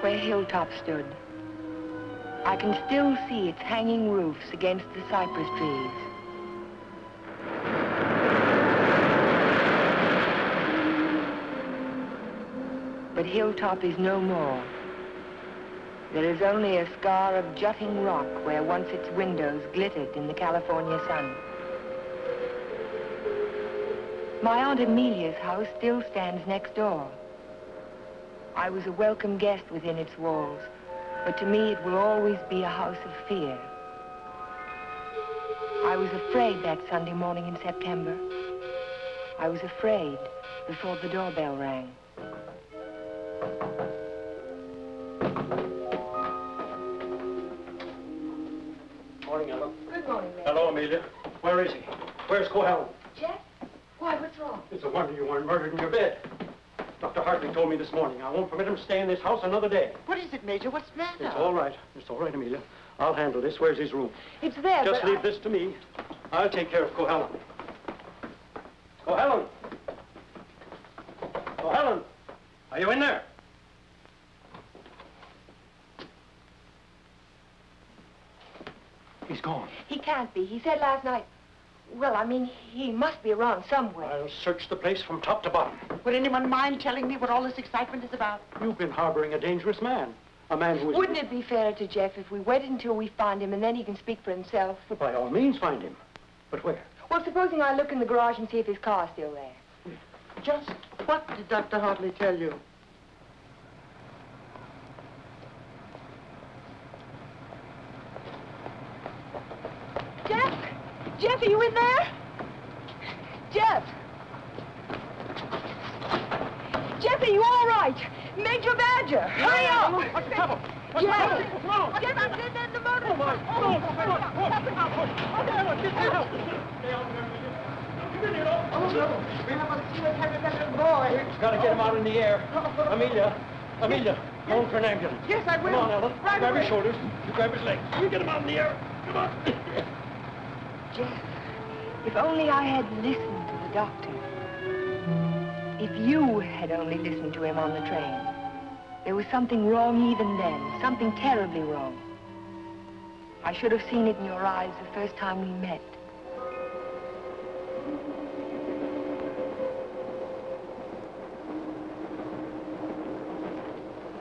where Hilltop stood. I can still see its hanging roofs against the cypress trees. But Hilltop is no more. There is only a scar of jutting rock where once its windows glittered in the California sun. My Aunt Amelia's house still stands next door. I was a welcome guest within its walls, but to me it will always be a house of fear. I was afraid that Sunday morning in September. I was afraid before the doorbell rang. Morning, Ella. Good morning, Mary. Hello, Amelia. Where is he? Where's Cohel? Jeff? Why, what's wrong? It's a wonder you weren't murdered in your bed. Dr. Hartley told me this morning. I won't permit him to stay in this house another day. What is it, Major? What's the matter? It's all right. It's all right, Amelia. I'll handle this. Where's his room? It's there, Just but leave this to me. I'll take care of Cohelen. Cohelen! Cohelen! Are you in there? He's gone. He can't be. He said last night... Well, I mean, he must be around somewhere. I'll search the place from top to bottom. Would anyone mind telling me what all this excitement is about? You've been harboring a dangerous man. A man who is... Wouldn't it be fairer to Jeff if we waited until we find him and then he can speak for himself? Well, by all means, find him. But where? Well, supposing I look in the garage and see if his car's still there. Just what did Dr. Hartley tell you? Jeff? Jeff, are you in there? Jeff? Jeff, are you all right? Major Badger, hurry up! What's the trouble? What's Jeff! the trouble? Come on! Jeff, I'm getting in the motor! Come on! Come on! Come on! Get help! Stay out there, Amelia. We haven't seen a little boy. We've got to get him out in the air. Amelia, phone for an ambulance. Yes, I will. Come on, Ellen. Right grab away. his shoulders. You grab his legs. You get him out in the air. Come on. Jeff, if only I had listened to the doctor. If you had only listened to him on the train. There was something wrong even then, something terribly wrong. I should have seen it in your eyes the first time we met.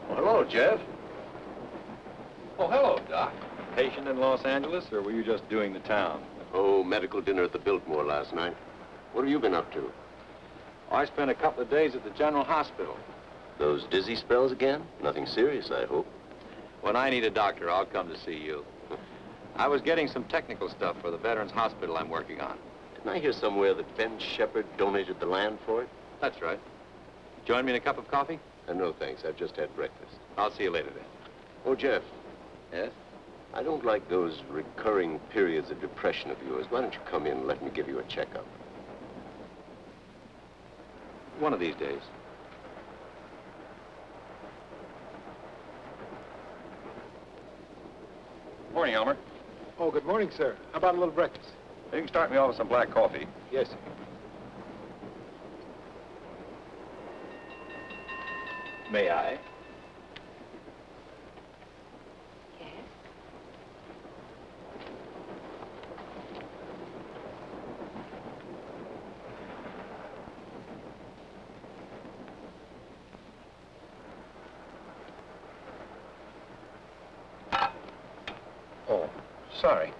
Well, hello, Jeff. Oh, hello, Doc. Patient in Los Angeles, or were you just doing the town? Oh, medical dinner at the Biltmore last night. What have you been up to? I spent a couple of days at the General Hospital. Those dizzy spells again? Nothing serious, I hope. When I need a doctor, I'll come to see you. I was getting some technical stuff for the Veterans Hospital I'm working on. Didn't I hear somewhere that Ben Shepherd donated the land for it? That's right. Join me in a cup of coffee? No, thanks. I've just had breakfast. I'll see you later then. Oh, Jeff, Yes? I don't like those recurring periods of depression of yours. Why don't you come in and let me give you a checkup? One of these days. Morning, Elmer. Oh, good morning, sir. How about a little breakfast? You can start me off with some black coffee. Yes, sir. May I? Yes? Oh, sorry.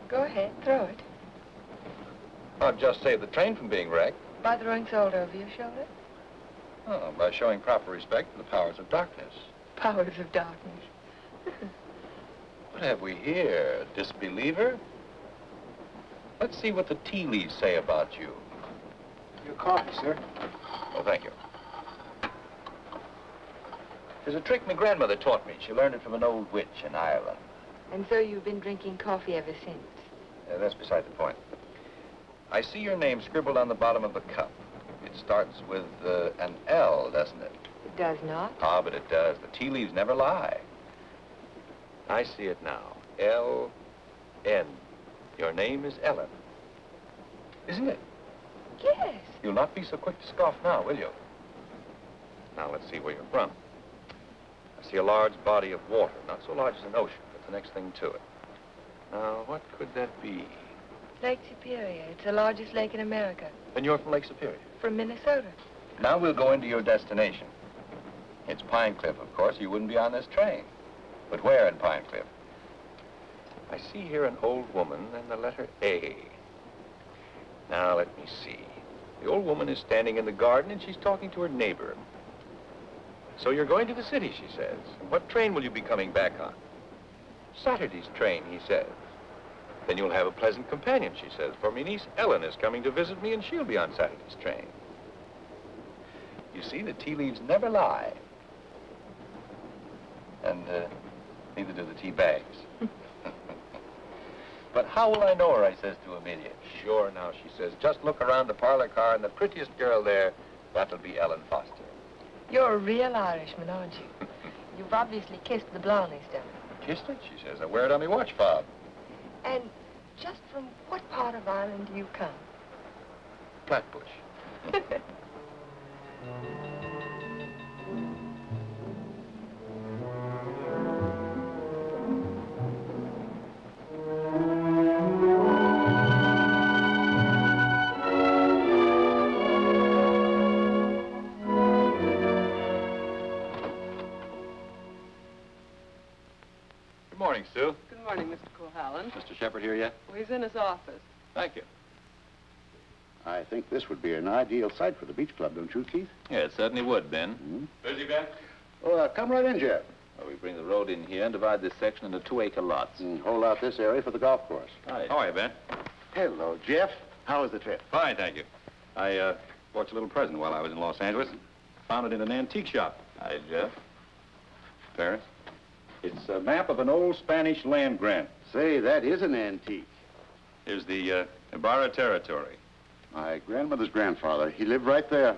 Go ahead, throw it. I'll just save the train from being wrecked. By throwing salt over your shoulder? Oh, by showing proper respect for the powers of darkness. Powers of darkness. What have we here? A disbeliever? Let's see what the tea leaves say about you. Your coffee, sir. Oh, thank you. There's a trick my grandmother taught me. She learned it from an old witch in Ireland. And so you've been drinking coffee ever since? That's beside the point. I see your name scribbled on the bottom of the cup. It starts with an L, doesn't it? It does not. Ah, but it does. The tea leaves never lie. I see it now. L-N. Your name is Ellen. Isn't it? Yes. You'll not be so quick to scoff now, will you? Now, let's see where you're from. I see a large body of water, not so large as an ocean, but the next thing to it. Now, what could that be? Lake Superior. It's the largest lake in America. And you're from Lake Superior? From Minnesota. Now we'll go into your destination. It's Pine Cliff, of course. You wouldn't be on this train. But where in Pine Cliff? I see here an old woman and the letter A. Now, let me see. The old woman is standing in the garden and she's talking to her neighbor. So you're going to the city, she says. And what train will you be coming back on? Saturday's train, he says. Then you'll have a pleasant companion, she says, for my niece Ellen is coming to visit me and she'll be on Saturday's train. You see, the tea leaves never lie. And neither do the tea bags. But how will I know her, I says to Amelia. Sure, now, she says, just look around the parlor car and the prettiest girl there, that'll be Ellen Foster. You're a real Irishman, aren't you? You've obviously kissed the blonde stuff. Kissed it? She says, I wear it on my watch fob. And just from what part of Ireland do you come? Flatbush. Good morning, Sue. Good morning, Mr. Cohallen. Mr. Shepard here yet? Well, he's in his office. Thank you. I think this would be an ideal site for the beach club, don't you, Keith? Yeah, it certainly would, Ben. Busy, Ben? Oh, come right in, Jeff. Well, we bring the road in here and divide this section into 2-acre lots. And hold out this area for the golf course. Hi. How are you, Ben? Hello, Jeff. How was the trip? Fine, thank you. I bought you a little present while I was in Los Angeles. Found it in an antique shop. Hi, Jeff. Paris. It's a map of an old Spanish land grant. Say, that is an antique. Here's the Ibarra territory. My grandmother's grandfather, he lived right there.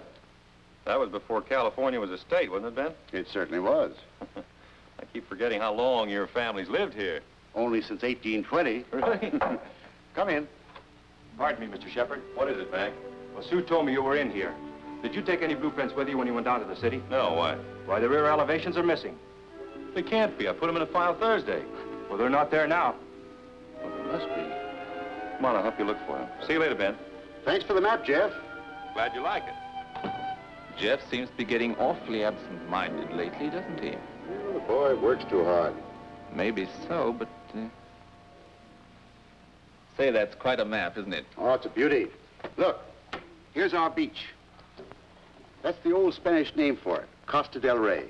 That was before California was a state, wasn't it, Ben? It certainly was. I keep forgetting how long your family's lived here. Only since 1820. Really? Come in. Pardon me, Mr. Shepard. What is it, Mac? Well, Sue told me you were in here. Did you take any blueprints with you when you went down to the city? No, why? Why, the rear elevations are missing. They can't be. I put them in a file Thursday. Well, they're not there now. Well, there must be. Come on, I'll help you look for them. See you later, Ben. Thanks for the map, Jeff. Glad you like it. Jeff seems to be getting awfully absent-minded lately, doesn't he? Well, the boy works too hard. Maybe so, but... Say, that's quite a map, isn't it? Oh, it's a beauty. Look, here's our beach. That's the old Spanish name for it, Costa del Rey,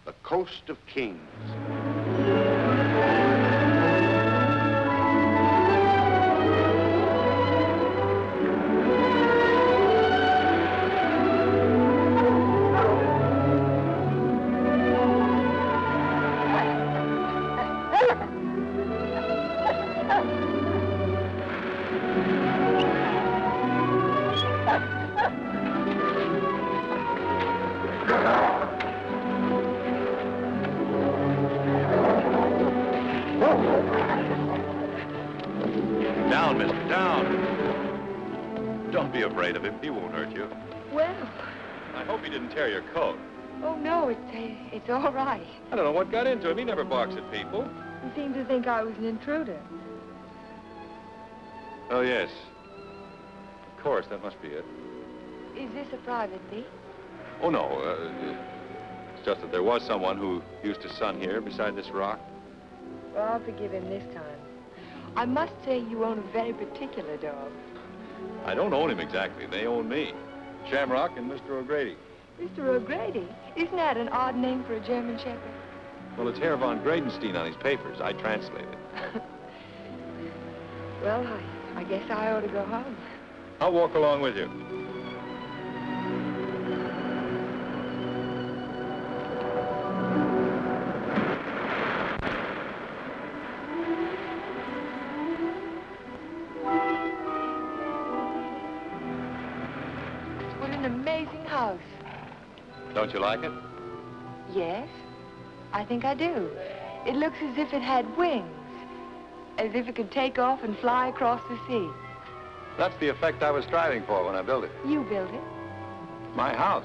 the Coast of Kings. Down, mister, down. Don't be afraid of him. He won't hurt you. Well, I hope he didn't tear your coat. oh, no, it's all right. I don't know what got into him. He never barks at people. He seemed to think I was an intruder. Oh, yes. Of course, that must be it. Is this a private beach? Oh, no. It's just that there was someone who used to sun here beside this rock. Well, I'll forgive him this time. I must say you own a very particular dog. I don't own him exactly. They own me. Shamrock and Mr. O'Grady. Mr. O'Grady? Isn't that an odd name for a German Shepherd? Well, it's Herr von Gradenstein on his papers. I translated. Well, I guess I ought to go home. I'll walk along with you. What an amazing house. Don't you like it? Yes, I think I do. It looks as if it had wings, as if it could take off and fly across the sea. That's the effect I was striving for when I built it. You built it. My house.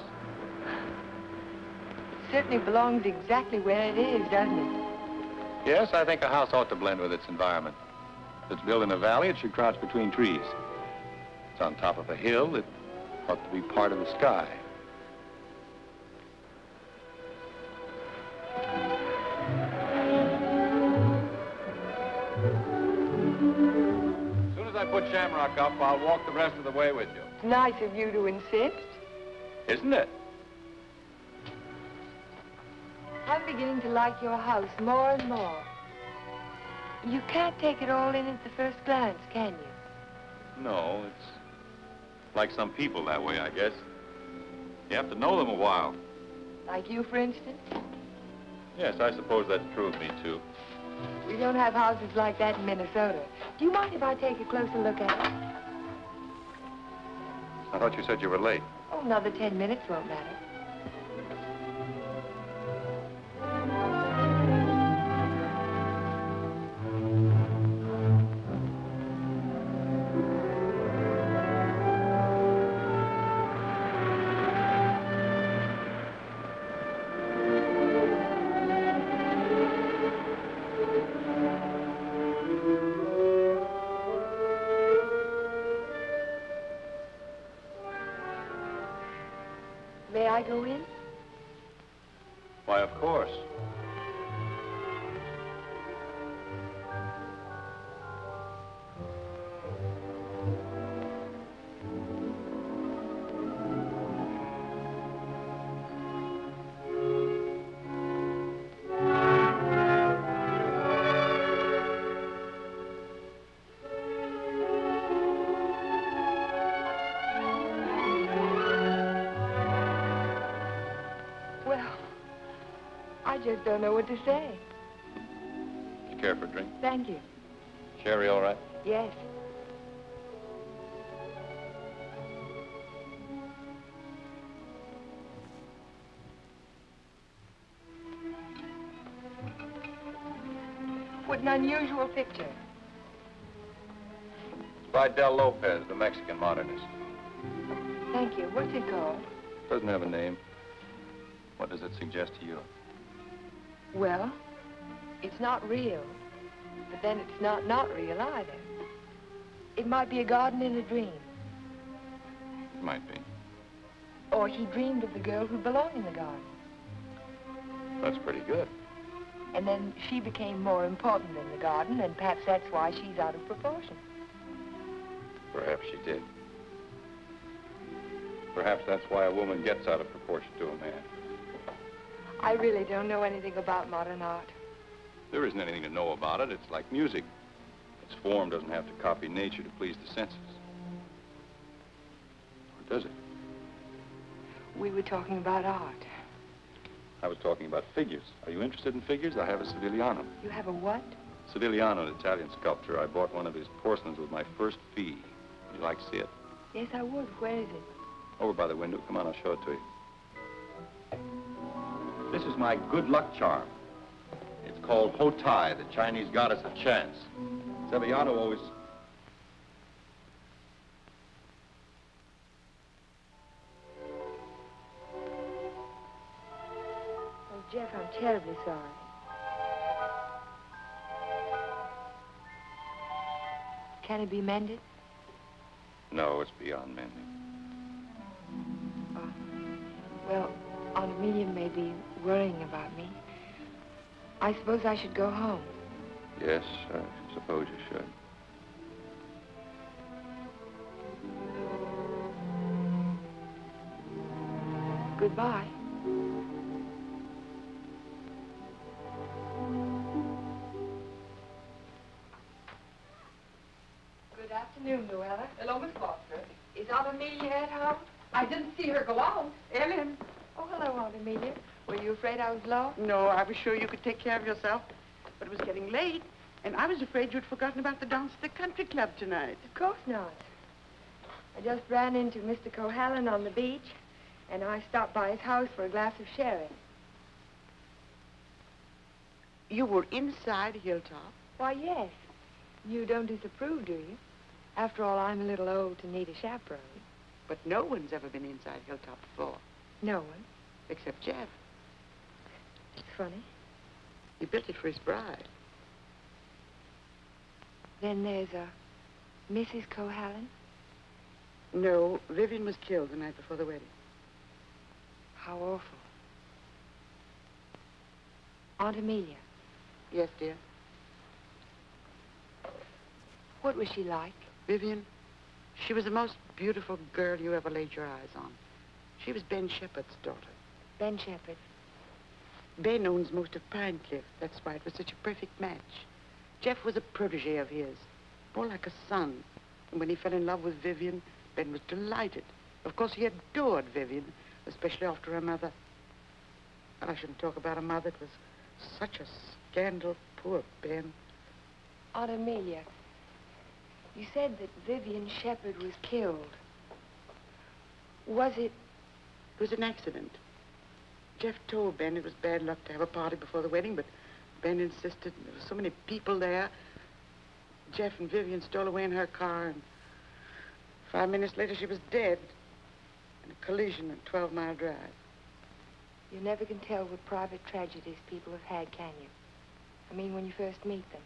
It certainly belongs exactly where it is, doesn't it? Yes, I think a house ought to blend with its environment. If it's built in a valley, it should crouch between trees. If it's on top of a hill, it ought to be part of the sky. As soon as I put Shamrock up, I'll walk the rest of the way with you. It's nice of you to insist. Isn't it? I'm beginning to like your house more and more. You can't take it all in at the first glance, can you? No, it's like some people that way, I guess. You have to know them a while. Like you, for instance? Yes, I suppose that's true of me, too. We don't have houses like that in Minnesota. Do you mind if I take a closer look at it? I thought you said you were late. Oh, another 10 minutes won't matter. May I go in? Why, of course. I just don't know what to say. You care for a drink? Thank you. Sherry, all right? Yes. What an unusual picture. It's by Del Lopez, the Mexican modernist. Thank you. What's it called? Doesn't have a name. What does it suggest to you? Well, it's not real, but then it's not real either. It might be a garden in a dream. It might be. Or he dreamed of the girl who belonged in the garden. That's pretty good. And then she became more important than the garden, and perhaps that's why she's out of proportion. Perhaps she did. Perhaps that's why a woman gets out of proportion to a man. I really don't know anything about modern art. There isn't anything to know about it. It's like music. Its form doesn't have to copy nature to please the senses. Or does it? We were talking about art. I was talking about figures. Are you interested in figures? I have a Sivigliano. You have a what? Sivigliano, an Italian sculptor. I bought one of his porcelains with my first fee. Would you like to see it? Yes, I would. Where is it? Over by the window. Come on, I'll show it to you. This is my good luck charm. It's called Hotai, the Chinese goddess of chance. Sivigliano always... Oh, Jeff, I'm terribly sorry. Can it be mended? No, it's beyond mending. Well, Aunt Amelia may be worrying about me. I suppose I should go home. Yes, I suppose you should. Goodbye. Good afternoon, Luella. Hello, Miss Foster. Is Aunt Amelia at home? I didn't see her go out. Ellen. Oh, hello, Aunt Amelia. Were you afraid I was lost? No, I was sure you could take care of yourself. But it was getting late, and I was afraid you'd forgotten about the dance at the country club tonight. Of course not. I just ran into Mr. Cohallen on the beach, and I stopped by his house for a glass of sherry. You were inside Hilltop? Why, yes. You don't disapprove, do you? After all, I'm a little old to need a chaperone. But no one's ever been inside Hilltop before, No one. except Jeff. It's funny. He built it for his bride. Then there's a Mrs. Cohallen. No, Vivian was killed the night before the wedding. How awful. Aunt Amelia. Yes, dear. What was she like? Vivian, she was the most beautiful girl you ever laid your eyes on. She was Ben Shepherd's daughter. Ben Shepherd. Ben owns most of Pine Cliff. That's why it was such a perfect match. Jeff was a protege of his, more like a son. And when he fell in love with Vivian, Ben was delighted. Of course, he adored Vivian, especially after her mother. And I shouldn't talk about a mother. It was such a scandal. Poor Ben. Aunt Amelia, you said that Vivian Shepherd was killed. Was it? It was an accident. Jeff told Ben it was bad luck to have a party before the wedding, but Ben insisted. There were so many people there. Jeff and Vivian stole away in her car, and 5 minutes later she was dead in a collision at 12 Mile Drive. You never can tell what private tragedies people have had, can you? I mean, when you first meet them.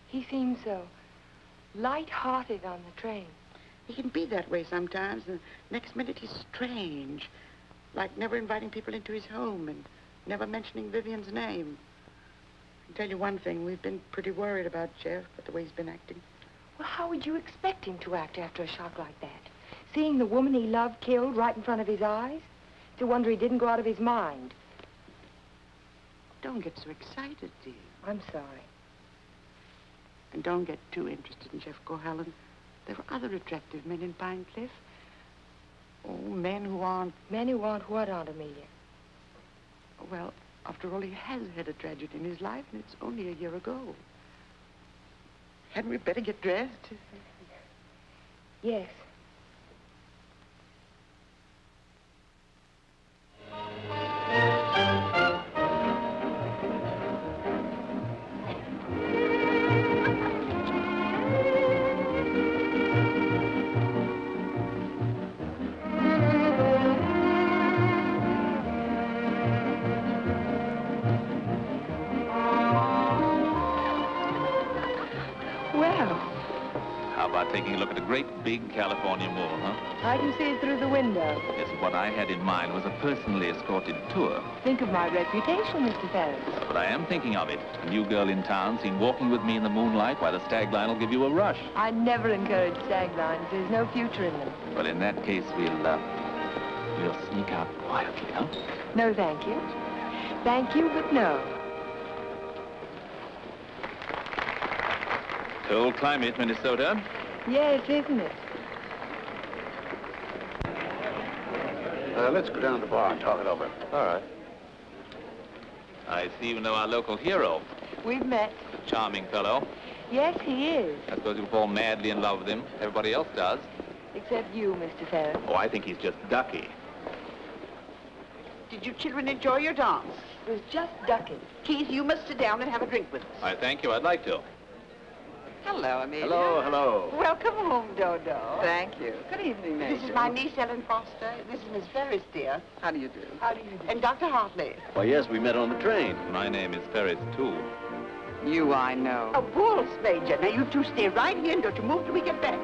He seemed so light-hearted on the train. He can be that way sometimes, and the next minute he's strange, like never inviting people into his home and never mentioning Vivian's name. I can tell you one thing, we've been pretty worried about Jeff, but the way he's been acting. Well, how would you expect him to act after a shock like that? Seeing the woman he loved killed right in front of his eyes? It's a wonder he didn't go out of his mind. Don't get so excited, dear. I'm sorry. And don't get too interested in Jeff Cohallen. There were other attractive men in Pine Cliff. Oh, men who aren't... Men who aren't what, Aunt Amelia? Well, after all, he has had a tragedy in his life, and it's only a year ago. Hadn't we better get dressed? Yes. Taking a look at a great big California moor, huh? I can see it through the window. Yes, what I had in mind was a personally escorted tour. Think of my reputation, Mr. Ferris. But I am thinking of it. A new girl in town seen walking with me in the moonlight, why the stag line will give you a rush. I never encourage stag lines. There's no future in them. Well, in that case, we'll sneak out quietly, huh? No, thank you. Thank you, but no. Cold climate, Minnesota. Yes, isn't it? Let's go down to the bar and talk it over. All right. I see you know our local hero. We've met. Charming fellow. Yes, he is. I suppose you'll fall madly in love with him. Everybody else does. Except you, Mr. Ferris. Oh, I think he's just ducky. Did you children enjoy your dance? It was just ducking. Keith, you must sit down and have a drink with us. I thank you. I'd like to. Hello, Amelia. Hello, hello. Welcome home, Dodo. Thank you. Good evening, Major. This is my niece, Ellen Foster. This is Miss Ferris, dear. How do you do? How do you do? And Dr. Hartley. Why, yes, we met on the train. My name is Ferris, too. You, I know. A waltz, Major. Now, you two stay right here and don't you move till we get back.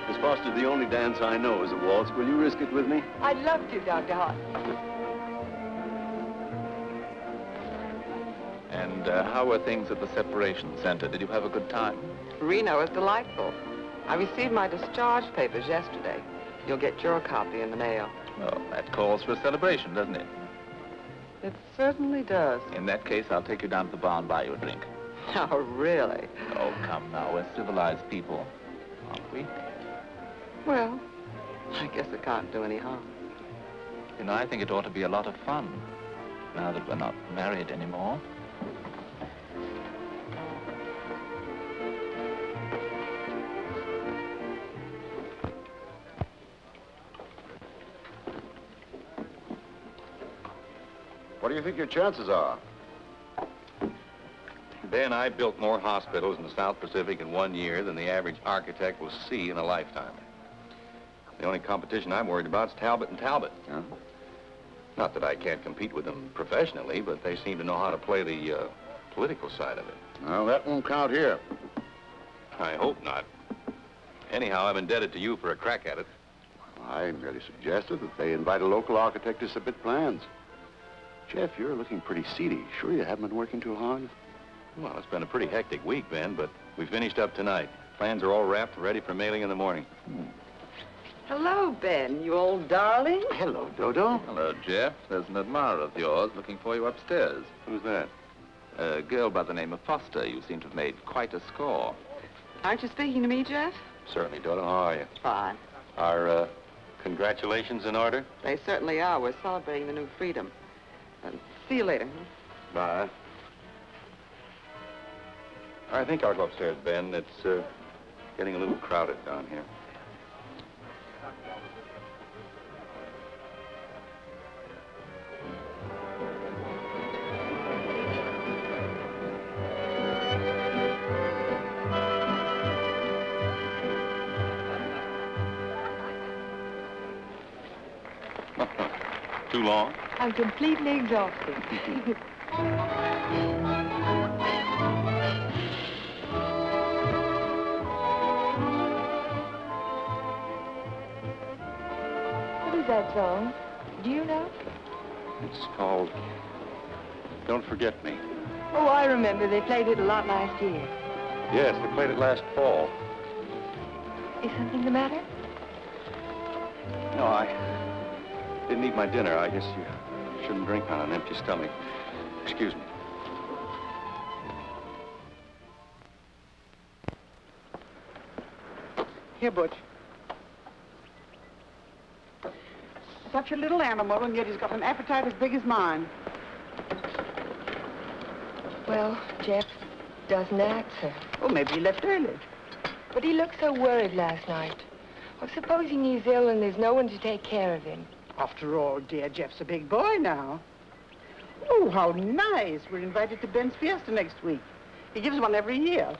Miss Foster, the only dance I know is a waltz. Will you risk it with me? I'd love to, Dr. Hartley. And how were things at the separation center? Did you have a good time? Reno is delightful. I received my discharge papers yesterday. You'll get your copy in the mail. Well, that calls for a celebration, doesn't it? It certainly does. In that case, I'll take you down to the bar and buy you a drink. Oh, really? Oh, come now. We're civilized people, aren't we? Well, I guess it can't do any harm. You know, I think it ought to be a lot of fun, now that we're not married anymore. What do you think your chances are? Ben, I built more hospitals in the South Pacific in 1 year than the average architect will see in a lifetime. The only competition I'm worried about is Talbot and Talbot. Huh? Not that I can't compete with them professionally, but they seem to know how to play the political side of it. Well, that won't count here. I hope not. Anyhow, I'm indebted to you for a crack at it. I merely suggested that they invite a local architect to submit plans. Jeff, you're looking pretty seedy. Sure you haven't been working too hard? Well, it's been a pretty hectic week, Ben, but we finished up tonight. Plans are all wrapped and ready for mailing in the morning. Hello, Ben, you old darling. Hello, Dodo. Hello, Jeff. There's an admirer of yours looking for you upstairs. Who's that? A girl by the name of Foster. You seem to have made quite a score. Aren't you speaking to me, Jeff? Certainly, Dodo. How are you? Fine. Are, congratulations in order? They certainly are. We're celebrating the new freedom. See you later. Bye. I think I'll go upstairs, Ben. It's, getting a little crowded down here. Too long? I'm completely exhausted. What is that song? Do you know? It's called Don't Forget Me. Oh, I remember. They played it a lot last year. Yes, they played it last fall. Is something the matter? No, I didn't eat my dinner. I guess you shouldn't drink on an empty stomach. Excuse me. Here, Butch. Such a little animal, and yet he's got an appetite as big as mine. Well, Jeff doesn't answer. Oh, maybe he left early. But he looked so worried last night. Well, supposing he's ill and there's no one to take care of him. After all, dear, Jeff's a big boy now. Oh, how nice. We're invited to Ben's Fiesta next week. He gives one every year.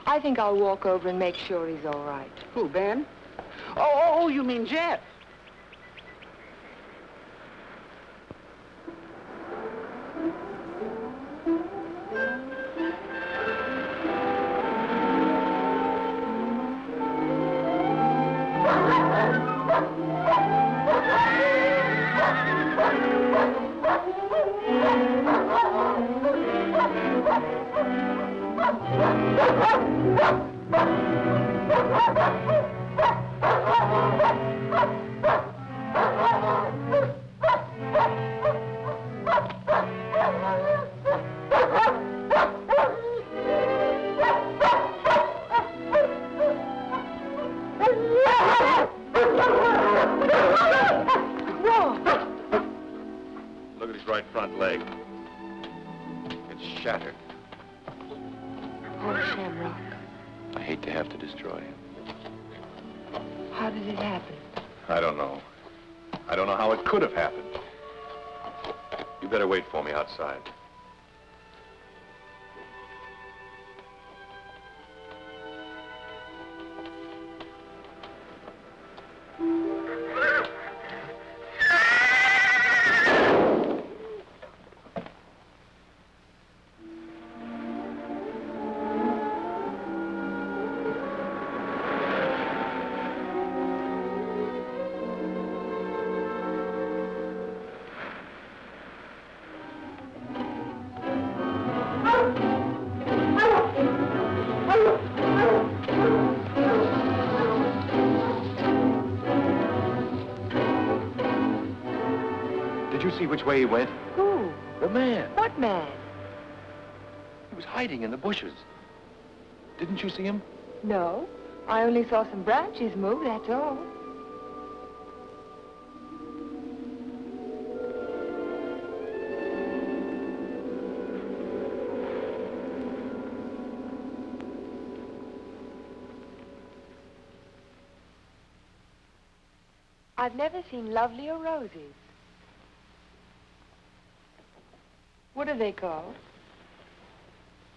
I think I'll walk over and make sure he's all right. Who, Ben? Oh, you mean Jeff? Look at his right front leg. It's shattered. Oh, Shamrock. I hate to have to destroy him. How did it happen? I don't know. I don't know how it could have happened. You better wait for me outside. Did you see which way he went? Who? The man. What man? He was hiding in the bushes. Didn't you see him? No. I only saw some branches move, that's all. I've never seen lovelier roses. What are they called?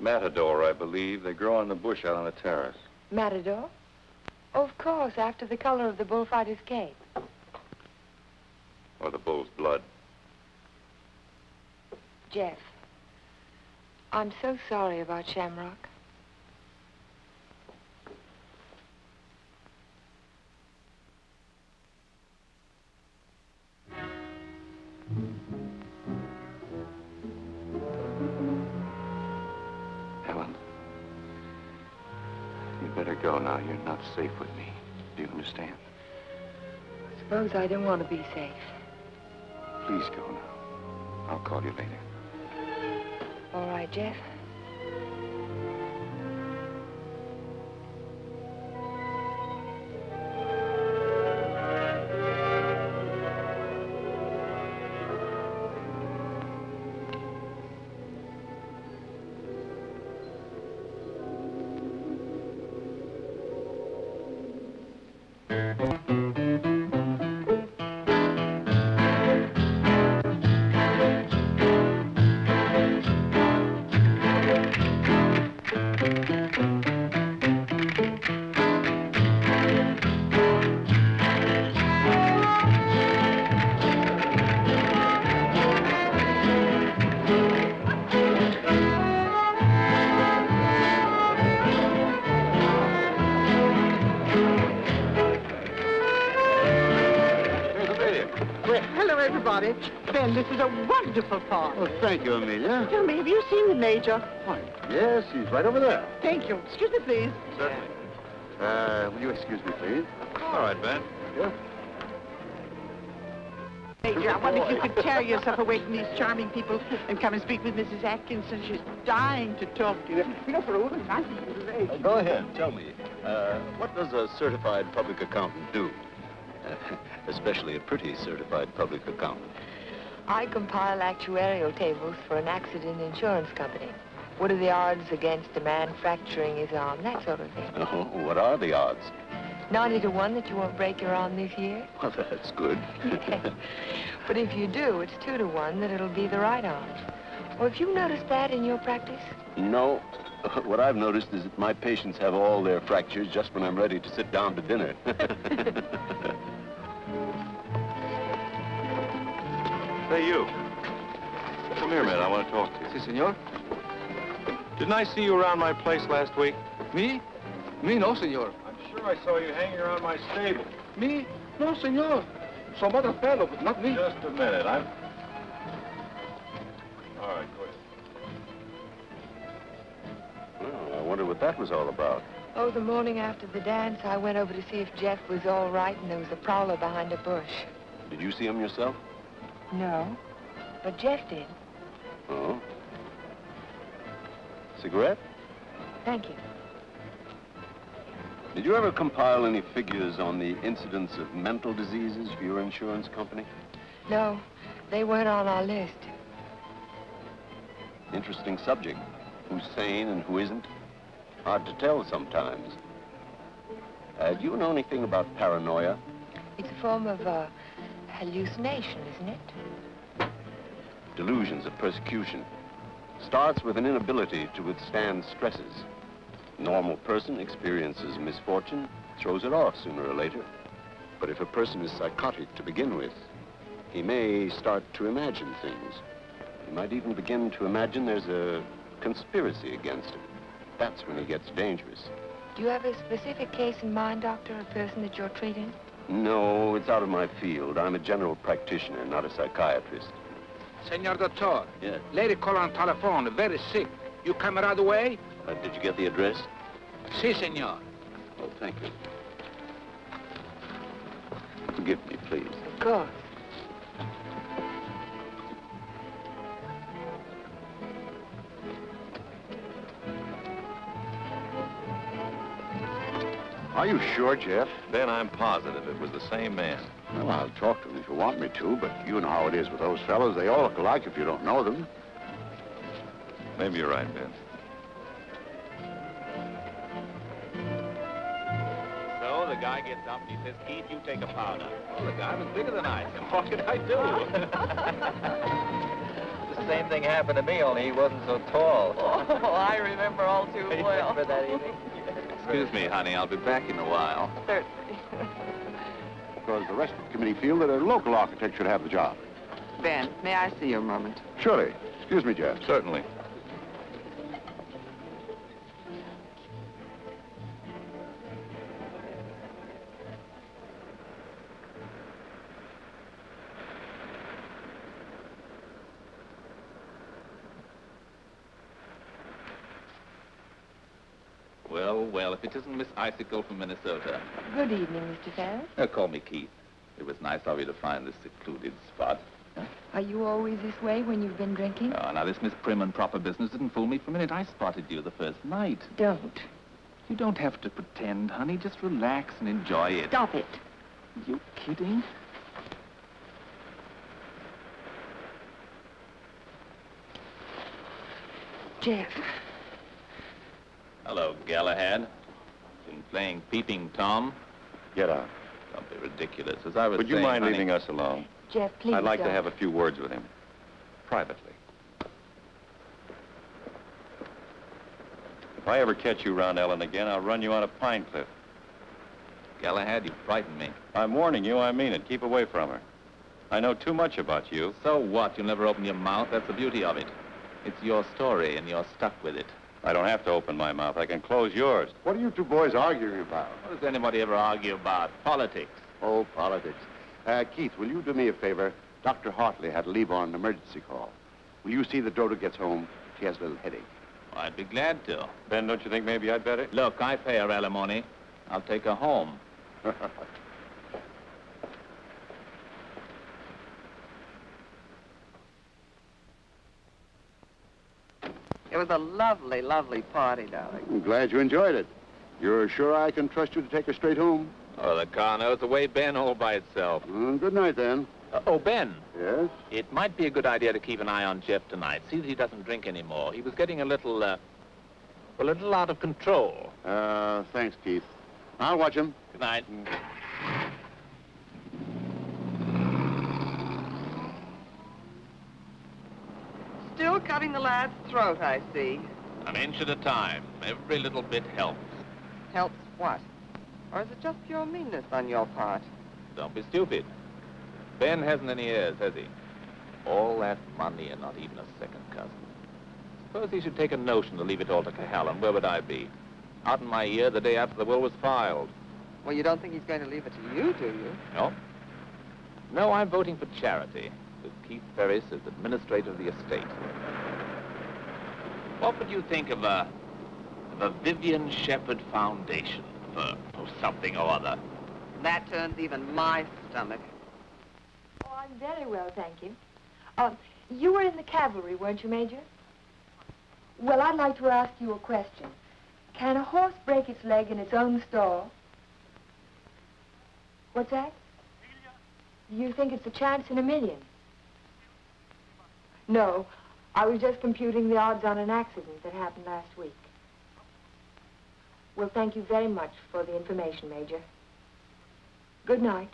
Matador, I believe. They grow on the bush out on the terrace. Matador? Of course, after the color of the bullfighter's cape. Or the bull's blood. Jeff, I'm so sorry about Shamrock. Helen, you'd better go now. You're not safe with me. Do you understand? Suppose I don't want to be safe. Please go now. I'll call you later. All right, Jeff. Ben, this is a wonderful part. Oh, thank you, Amelia. Tell me, have you seen the Major? Why, yes, he's right over there. Thank you. Excuse me, please. Certainly. Will you excuse me, please? All right, Ben. Yeah. Major, I wonder if you could tear yourself away from these charming people and come and speak with Mrs. Atkinson. She's dying to talk to you. You know, for a woman, I think you're great. Go ahead, tell me. What does a certified public accountant do? Especially a pretty certified public accountant. I compile actuarial tables for an accident insurance company. What are the odds against a man fracturing his arm? That sort of thing. Oh, what are the odds? 90 to 1 that you won't break your arm this year. Well, that's good. But if you do, it's 2 to 1 that it'll be the right arm. Well, have you noticed that in your practice? No. What I've noticed is that my patients have all their fractures just when I'm ready to sit down to dinner. Hey, you. Come here a minute. I want to talk to you. Si, senor. Didn't I see you around my place last week? Me? Me, no, senor. I'm sure I saw you hanging around my stable. Me? No, senor. Some other fellow, but not me. Just a minute. All right, go ahead. Well, I wonder what that was all about. Oh, the morning after the dance, I went over to see if Jeff was all right, and there was a prowler behind a bush. Did you see him yourself? No, but Jeff did. Oh. Cigarette? Thank you. Did you ever compile any figures on the incidence of mental diseases for your insurance company? No, they weren't on our list. Interesting subject. Who's sane and who isn't? Hard to tell sometimes. Do you know anything about paranoia? It's a form of hallucination, isn't it? Delusions of persecution. Starts with an inability to withstand stresses. A normal person experiences misfortune, throws it off sooner or later. But if a person is psychotic to begin with, he may start to imagine things. He might even begin to imagine there's a conspiracy against him. That's when he gets dangerous. Do you have a specific case in mind, Doctor, a person that you're treating? No, it's out of my field. I'm a general practitioner, not a psychiatrist. Senor Doctor. Yes. Lady call on telephone, very sick. You come right away? Did you get the address? Si, senor. Oh, thank you. Forgive me, please. Of course. Are you sure, Jeff? Ben, I'm positive it was the same man. Well, I'll talk to him if you want me to, but you know how it is with those fellows. They all look alike if you don't know them. Maybe you're right, Ben. So the guy gets up and he says, Keith, you take a powder. Well, the guy was bigger than I. What could I do? The same thing happened to me, only he wasn't so tall. Oh, I remember all too well. Remember that evening? Excuse me, honey. I'll be back in a while. Certainly. Because the rest of the committee feel that a local architect should have the job. Ben, may I see you a moment? Surely. Excuse me, Jeff. Certainly. Well, if it isn't Miss Icicle from Minnesota. Good evening, Mr. Ferris. Call me Keith. It was nice of you to find this secluded spot. Are you always this way when you've been drinking? Oh, now, this Miss Prim and Proper business didn't fool me for a minute. I spotted you the first night. Don't. You don't have to pretend, honey. Just relax and enjoy it. Stop it. You kidding? Jeff. Hello, Galahad. Been playing Peeping Tom? Get out. Don't be ridiculous. As I was Would you saying, mind honey, leaving us alone? Jeff, please I'd like don't. to have a few words with him. Privately. If I ever catch you around Ellen again, I'll run you on a pine cliff. Galahad, you frighten me. I'm warning you, I mean it. Keep away from her. I know too much about you. So what? You'll never open your mouth. That's the beauty of it. It's your story, and you're stuck with it. I don't have to open my mouth. I can close yours. What are you two boys arguing about? What does anybody ever argue about? Politics. Oh, politics. Keith, will you do me a favor? Dr. Hartley had to leave on an emergency call. Will you see that Dodo gets home? She has a little headache. Well, I'd be glad to. Ben, don't you think maybe I'd better? Look, I pay her alimony. I'll take her home. It was a lovely, lovely party, darling. I'm glad you enjoyed it. You're sure I can trust you to take her straight home? Oh, the car knows the way, Ben, all by itself. Good night, then. Oh, Ben. Yes? It might be a good idea to keep an eye on Jeff tonight. See that he doesn't drink anymore. He was getting a little out of control. Thanks, Keith. I'll watch him. Good night. Still cutting the lad's throat, I see. An inch at a time. Every little bit helps. Helps what? Or is it just pure meanness on your part? Don't be stupid. Ben hasn't any heirs, has he? All that money and not even a second cousin. Suppose he should take a notion to leave it all to Cahalan. Where would I be? Out in my ear the day after the will was filed. Well, you don't think he's going to leave it to you, do you? No. No, I'm voting for charity, with Keith Ferris as administrator of the estate. What would you think of a Vivian Shepherd Foundation for something or other? That turns even my stomach. Oh, I'm very well, thank you. You were in the cavalry, weren't you, Major? Well, I'd like to ask you a question. Can a horse break its leg in its own stall? What's that? You think it's a chance in a million? No, I was just computing the odds on an accident that happened last week. Well, thank you very much for the information, Major. Good night.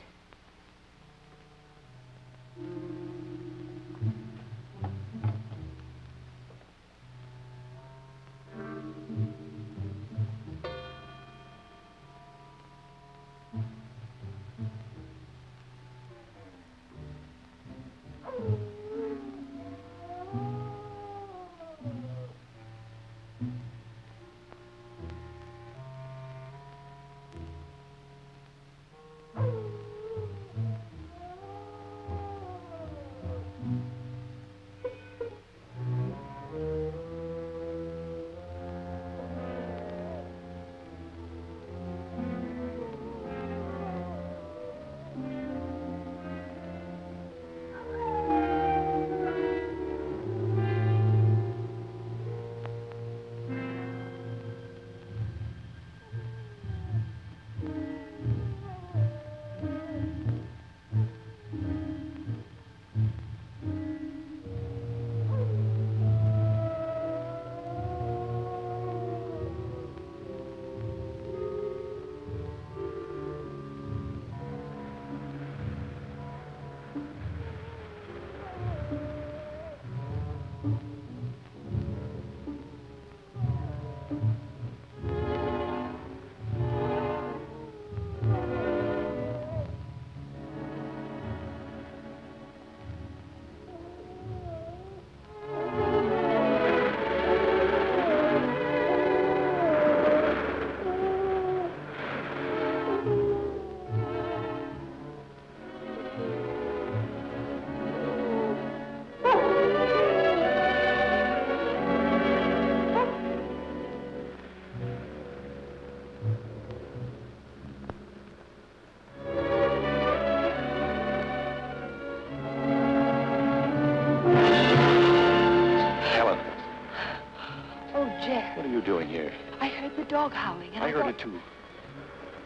dog howling, and I heard it too.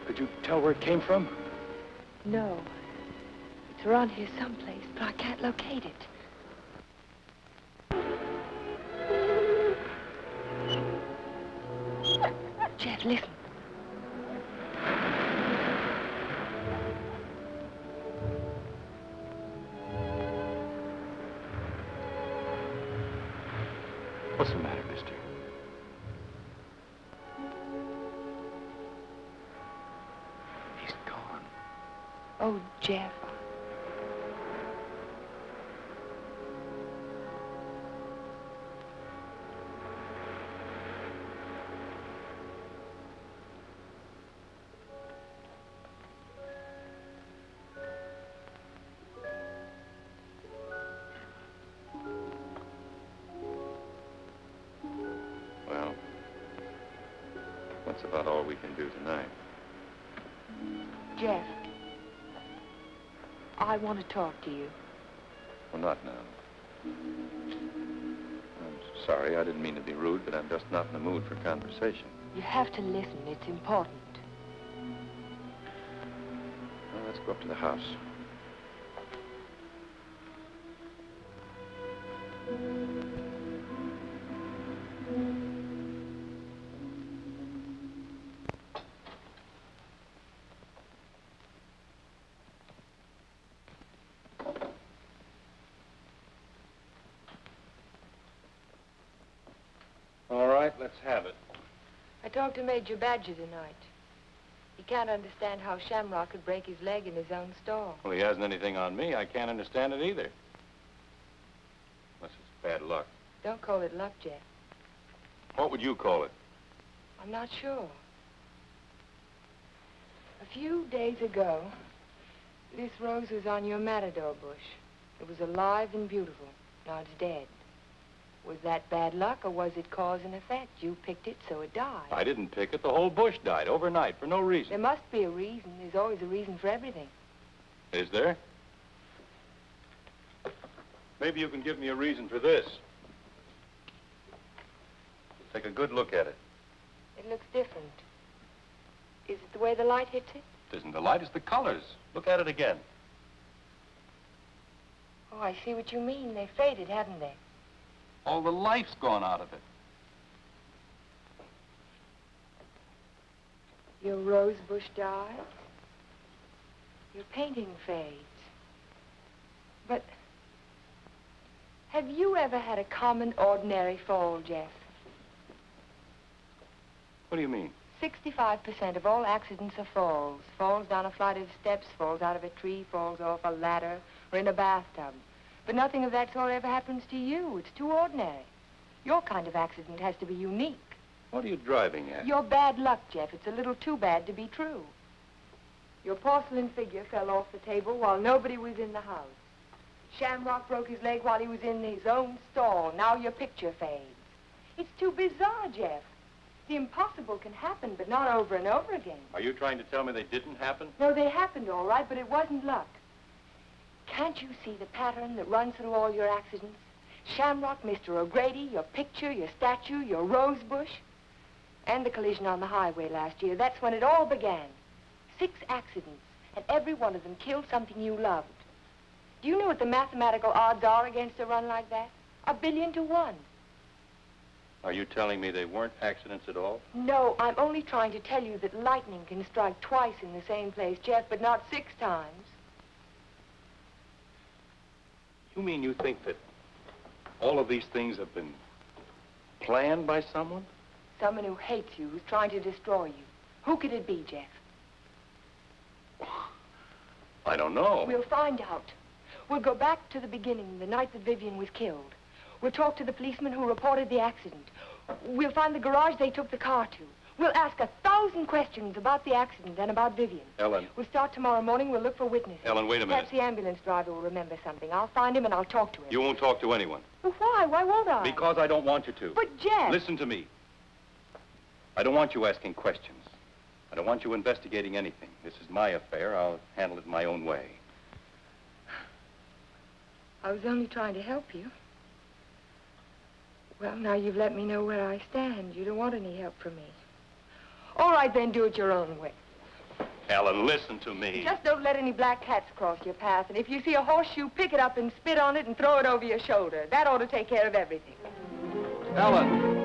Could you tell where it came from? No. It's around here someplace, but I can't locate it. Jeff, listen. What's the matter, mister? He's gone. Oh, Jeff. Well, that's about all we can do tonight. Jeff, I want to talk to you. Well, not now. I'm sorry, I didn't mean to be rude, but I'm just not in the mood for conversation. You have to listen. It's important. Well, let's go up to the house. All right, let's have it. I talked to Major Badger tonight. He can't understand how Shamrock could break his leg in his own stall. Well, he hasn't anything on me. I can't understand it either. Unless it's bad luck. Don't call it luck, Jeff. What would you call it? I'm not sure. A few days ago, this rose was on your matador bush. It was alive and beautiful. Now it's dead. Was that bad luck, or was it cause and effect? You picked it, so it died. I didn't pick it. The whole bush died overnight for no reason. There must be a reason. There's always a reason for everything. Is there? Maybe you can give me a reason for this. Take a good look at it. It looks different. Is it the way the light hits it? It isn't the light, it's the colors. Look at it again. Oh, I see what you mean. They faded, haven't they? All the life's gone out of it. Your rose bush dies. Your painting fades. But have you ever had a common, ordinary fall, Jeff? What do you mean? 65% of all accidents are falls. Falls down a flight of steps, falls out of a tree, falls off a ladder, or in a bathtub. But nothing of that sort ever happens to you. It's too ordinary. Your kind of accident has to be unique. What are you driving at? Your bad luck, Jeff. It's a little too bad to be true. Your porcelain figure fell off the table while nobody was in the house. Shamrock broke his leg while he was in his own stall. Now your picture fades. It's too bizarre, Jeff. The impossible can happen, but not over and over again. Are you trying to tell me they didn't happen? No, they happened all right, but it wasn't luck. Can't you see the pattern that runs through all your accidents? Shamrock, Mr. O'Grady, your picture, your statue, your rose bush, and the collision on the highway last year. That's when it all began. 6 accidents, and every one of them killed something you loved. Do you know what the mathematical odds are against a run like that? 1 billion to 1. Are you telling me they weren't accidents at all? No, I'm only trying to tell you that lightning can strike twice in the same place, Jeff, but not 6 times. You mean you think that all of these things have been planned by someone? Someone who hates you, who's trying to destroy you. Who could it be, Jeff? I don't know. We'll find out. We'll go back to the beginning, the night that Vivian was killed. We'll talk to the policeman who reported the accident. We'll find the garage they took the car to. We'll ask 1,000 questions about the accident and about Vivian. Ellen. We'll start tomorrow morning. We'll look for witnesses. Ellen, wait a minute. Perhaps the ambulance driver will remember something. I'll find him and I'll talk to him. You won't talk to anyone. Well, why? Why won't I? Because I don't want you to. But, Jeff... Listen to me. I don't want you asking questions. I don't want you investigating anything. This is my affair. I'll handle it my own way. I was only trying to help you. Well, now you've let me know where I stand. You don't want any help from me. All right, then, do it your own way. Helen, listen to me. Just don't let any black cats cross your path. And if you see a horseshoe, pick it up and spit on it and throw it over your shoulder. That ought to take care of everything. Helen!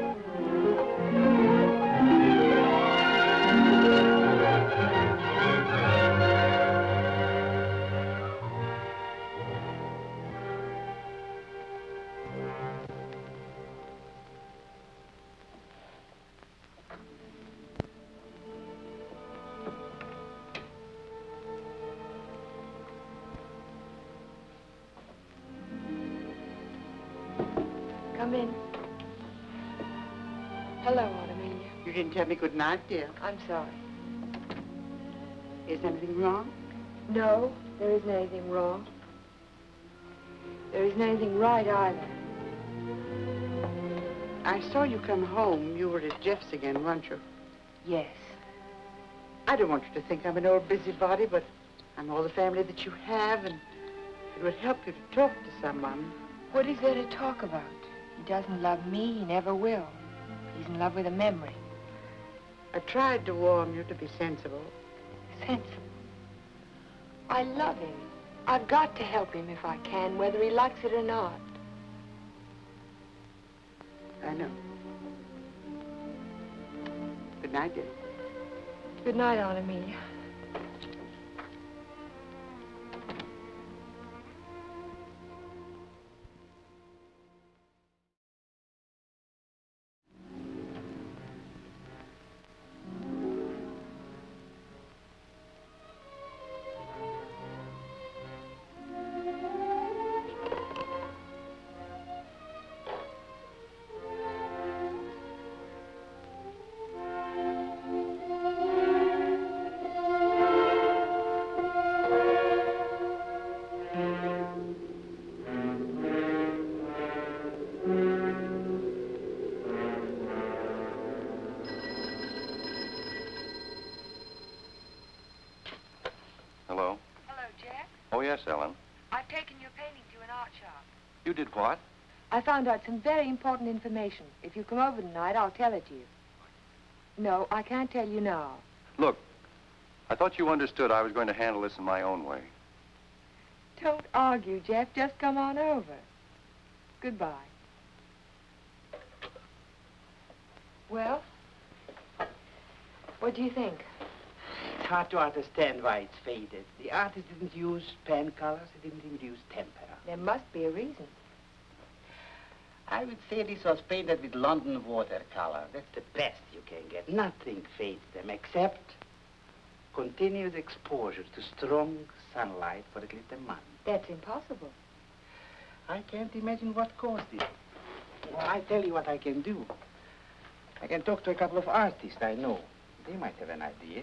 Come in. Hello, Aunt Amelia. You didn't tell me good night, dear. I'm sorry. Is anything wrong? No, there isn't anything wrong. There isn't anything right either. I saw you come home. You were at Jeff's again, weren't you? Yes. I don't want you to think I'm an old busybody, but I'm all the family that you have, and it would help you to talk to someone. What is there to talk about? He doesn't love me. He never will. He's in love with a memory. I tried to warn you to be sensible. Sensible. I love him. I've got to help him if I can, whether he likes it or not. I know. Good night, dear. Good night, Aunt Amelia. Hello? Hello, Jack. Oh, yes, Ellen. I've taken your painting to an art shop. You did what? I found out some very important information. If you come over tonight, I'll tell it to you. No, I can't tell you now. Look, I thought you understood I was going to handle this in my own way. Don't argue, Jeff. Just come on over. Goodbye. Well, what do you think? It's hard to understand why it's faded. The artist didn't use pen colors. He didn't even use tempera. There must be a reason. I would say this was painted with London watercolor. That's the best you can get. Nothing fades them except continuous exposure to strong sunlight for at least a month. That's impossible. I can't imagine what caused it. Well, I tell you what I can do. I can talk to a couple of artists I know. They might have an idea.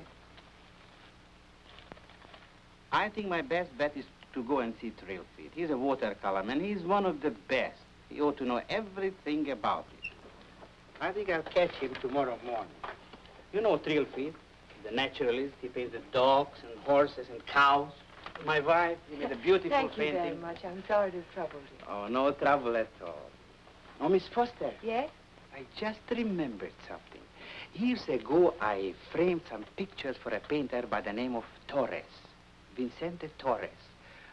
I think my best bet is to go and see Trilfeed. He's a watercolor man. He's one of the best. He ought to know everything about it. I think I'll catch him tomorrow morning. You know Trilfeed, the naturalist. He painted dogs and horses and cows. My wife, he made a beautiful Thank painting. you very much. I'm sorry to have troubled you. Oh, no trouble at all. Oh, Miss Foster. Yes? I just remembered something. Years ago, I framed some pictures for a painter by the name of Torres, Vicente Torres.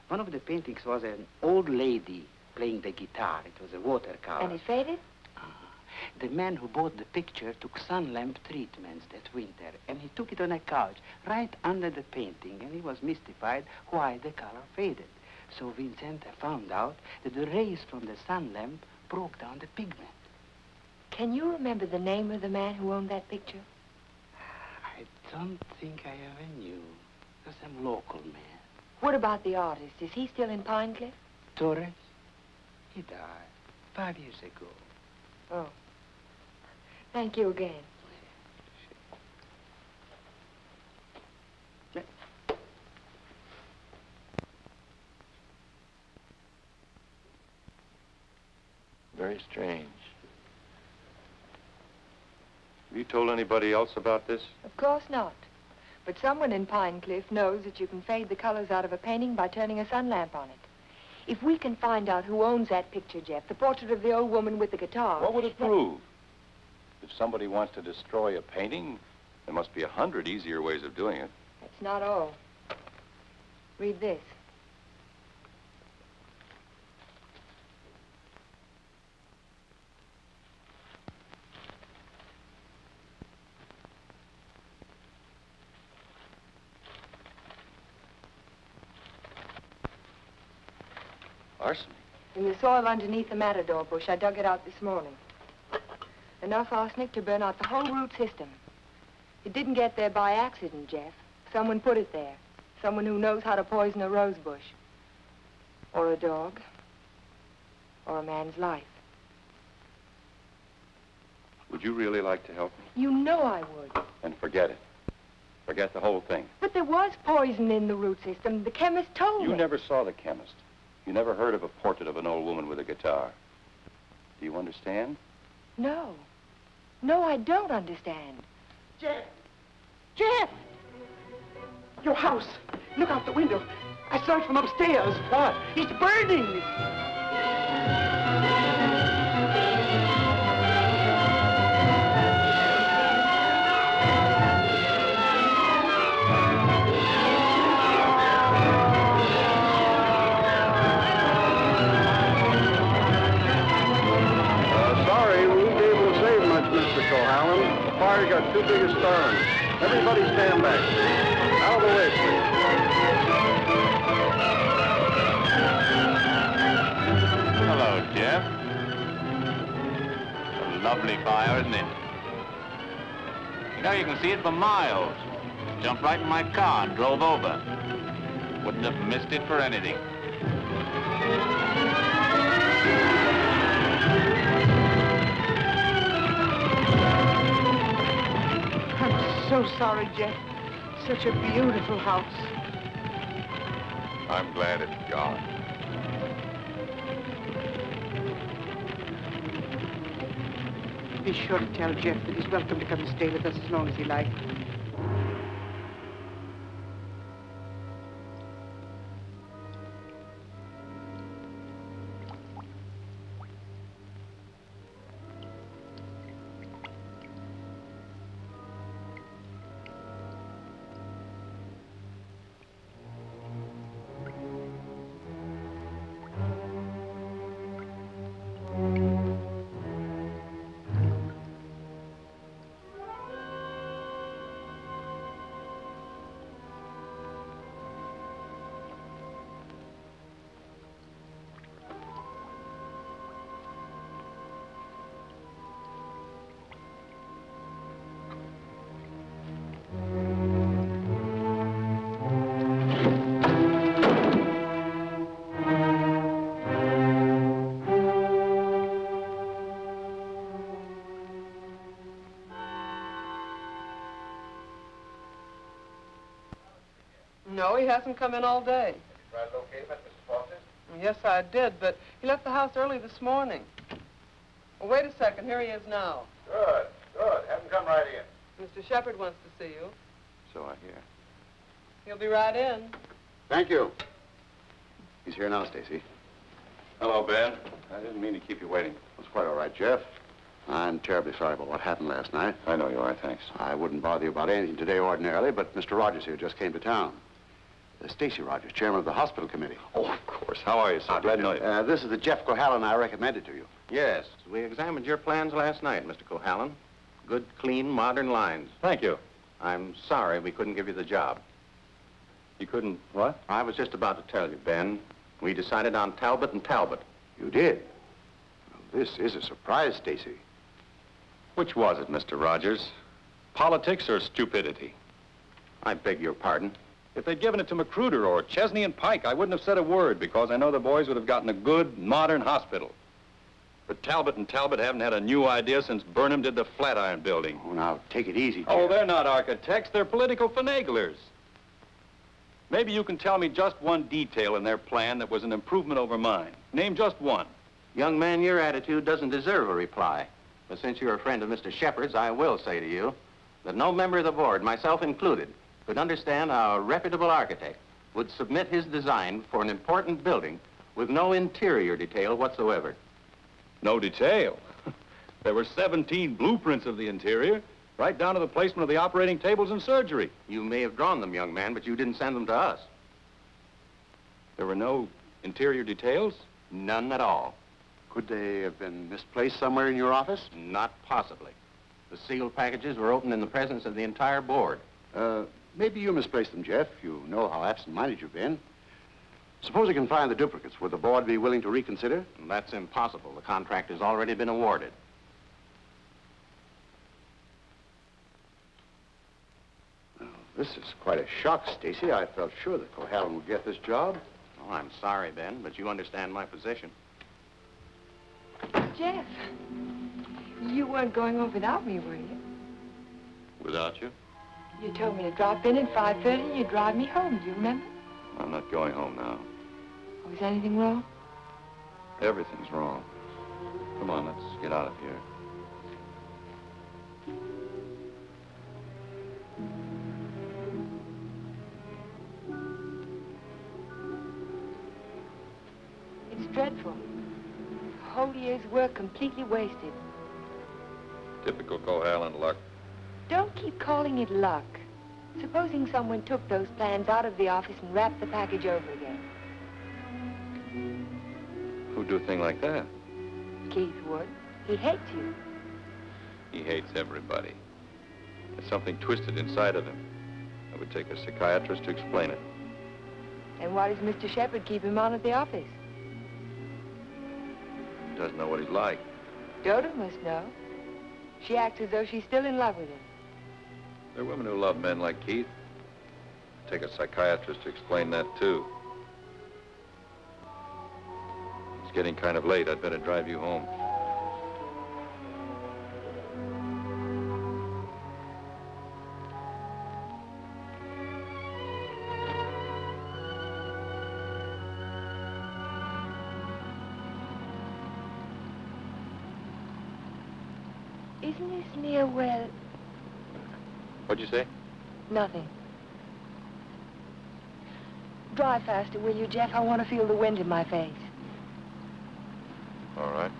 One of the paintings was an old lady playing the guitar. It was a watercolor. And it faded? The man who bought the picture took sun lamp treatments that winter, and he took it on a couch right under the painting, and he was mystified why the color faded. So Vicente found out that the rays from the sun lamp broke down the pigment. Can you remember the name of the man who owned that picture? I don't think I ever knew. It was some local man. What about the artist? Is he still in Pine Cliff? Torres? He died 5 years ago. Oh. Thank you again. Very strange. Have you told anybody else about this? Of course not. But someone in Pine Cliff knows that you can fade the colors out of a painting by turning a sun lamp on it. If we can find out who owns that picture, Jeff, the portrait of the old woman with the guitar... What would it prove? If somebody wants to destroy a painting, There must be 100 easier ways of doing it. That's not all. Read this. Arsenic? In the soil underneath the matador bush. I dug it out this morning. Enough arsenic to burn out the whole root system. It didn't get there by accident, Jeff. Someone put it there. Someone who knows how to poison a rose bush. Or a dog. Or a man's life. Would you really like to help me? You know I would. Then forget it. Forget the whole thing. But there was poison in the root system. The chemist told me. You never saw the chemist. You never heard of a portrait of an old woman with a guitar. Do you understand? No. No, I don't understand. Jeff! Jeff! Your house. Look out the window. I saw it from upstairs. What? It's burning. Fire got too big a storm. Everybody stand back. Out of the way, please. Hello, Jeff. A lovely fire, isn't it? You know, you can see it for miles. Jumped right in my car and drove over. Wouldn't have missed it for anything. So sorry, Jeff. Such a beautiful house. I'm glad it's gone. Be sure to tell Jeff that he's welcome to come and stay with us as long as he likes. No, he hasn't come in all day. Did you try to locate him at Mrs. Foster's? Yes, I did, but he left the house early this morning. Well, wait a second. Here he is now. Good, good. Have him come right in. Mr. Shepherd wants to see you. So I hear. He'll be right in. Thank you. He's here now, Stacy. Hello, Ben. I didn't mean to keep you waiting. It's quite all right, Jeff. I'm terribly sorry about what happened last night. I know you are, thanks. I wouldn't bother you about anything today ordinarily, but Mr. Rogers here just came to town. Stacy Rogers, chairman of the hospital committee. Oh, of course. How are you, sir? Glad to know you. This is the Jeff Cohallen I recommended to you. Yes, we examined your plans last night, Mr. Cohallen. Good, clean, modern lines. Thank you. I'm sorry we couldn't give you the job. You couldn't, what? I was just about to tell you, Ben. We decided on Talbot and Talbot. You did? Well, this is a surprise, Stacy. Which was it, Mr. Rogers? Politics or stupidity? I beg your pardon. If they'd given it to Magruder or Chesney and Pike, I wouldn't have said a word because I know the boys would have gotten a good, modern hospital. But Talbot and Talbot haven't had a new idea since Burnham did the Flatiron Building. Oh, now, take it easy, Jeff. Oh, they're not architects. They're political finaglers. Maybe you can tell me just one detail in their plan that was an improvement over mine. Name just one. Young man, your attitude doesn't deserve a reply. But since you're a friend of Mr. Shepherd's, I will say to you that no member of the board, myself included, could understand how a reputable architect would submit his design for an important building with no interior detail whatsoever. No detail. There were 17 blueprints of the interior. Right down to the placement of the operating tables in surgery. You may have drawn them, young man, but you didn't send them to us. There were no interior details? None at all. Could they have been misplaced somewhere in your office? Not possibly. The sealed packages were opened in the presence of the entire board. Maybe you misplaced them, Jeff. You know how absent-minded you've been. Suppose you can find the duplicates. Would the board be willing to reconsider? That's impossible. The contract has already been awarded. Well, this is quite a shock, Stacy. I felt sure that Cohallen would get this job. Oh, I'm sorry, Ben, but you understand my position. Jeff, you weren't going home without me, were you? Without you? You told me to drop in at 5:30 and you'd drive me home. Do you remember? I'm not going home now. Oh, is anything wrong? Everything's wrong. Come on, let's get out of here. It's dreadful. A whole year's work completely wasted. Typical Cohallen luck. Don't keep calling it luck. Supposing someone took those plans out of the office and wrapped the package over again. Who'd do a thing like that? Keith would. He hates you. He hates everybody. There's something twisted inside of him. It would take a psychiatrist to explain it. And why does Mr. Shepherd keep him on at the office? He doesn't know what he's like. Dodo must know. She acts as though she's still in love with him. There are women who love men like Keith. Take a psychiatrist to explain that, too. It's getting kind of late. I'd better drive you home. Isn't this near where... What'd you say? Nothing. Drive faster, will you, Jeff? I want to feel the wind in my face. All right.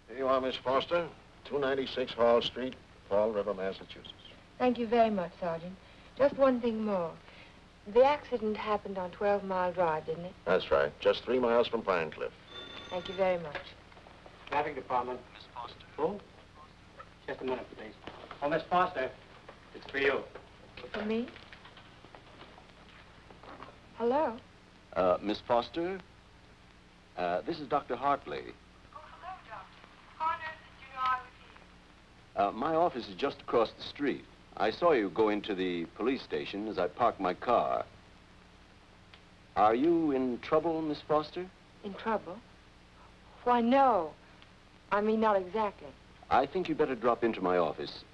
Here you are, Miss Foster. 296 Hall Street, Fall River, Massachusetts. Thank you very much, Sergeant. Just one thing more. The accident happened on 12 Mile Drive, didn't it? That's right. Just 3 miles from Pine Cliff. Thank you very much. Traffic Department. Miss Foster. Who? Just a minute, please. Oh, Miss Foster, it's for you. For me? Hello? Miss Foster? This is Dr. Hartley. Oh, hello, Doctor. How on earth did you know I was here? My office is just across the street. I saw you go into the police station as I parked my car. Are you in trouble, Miss Foster? In trouble? Why, no. I mean, not exactly. I think you better drop into my office.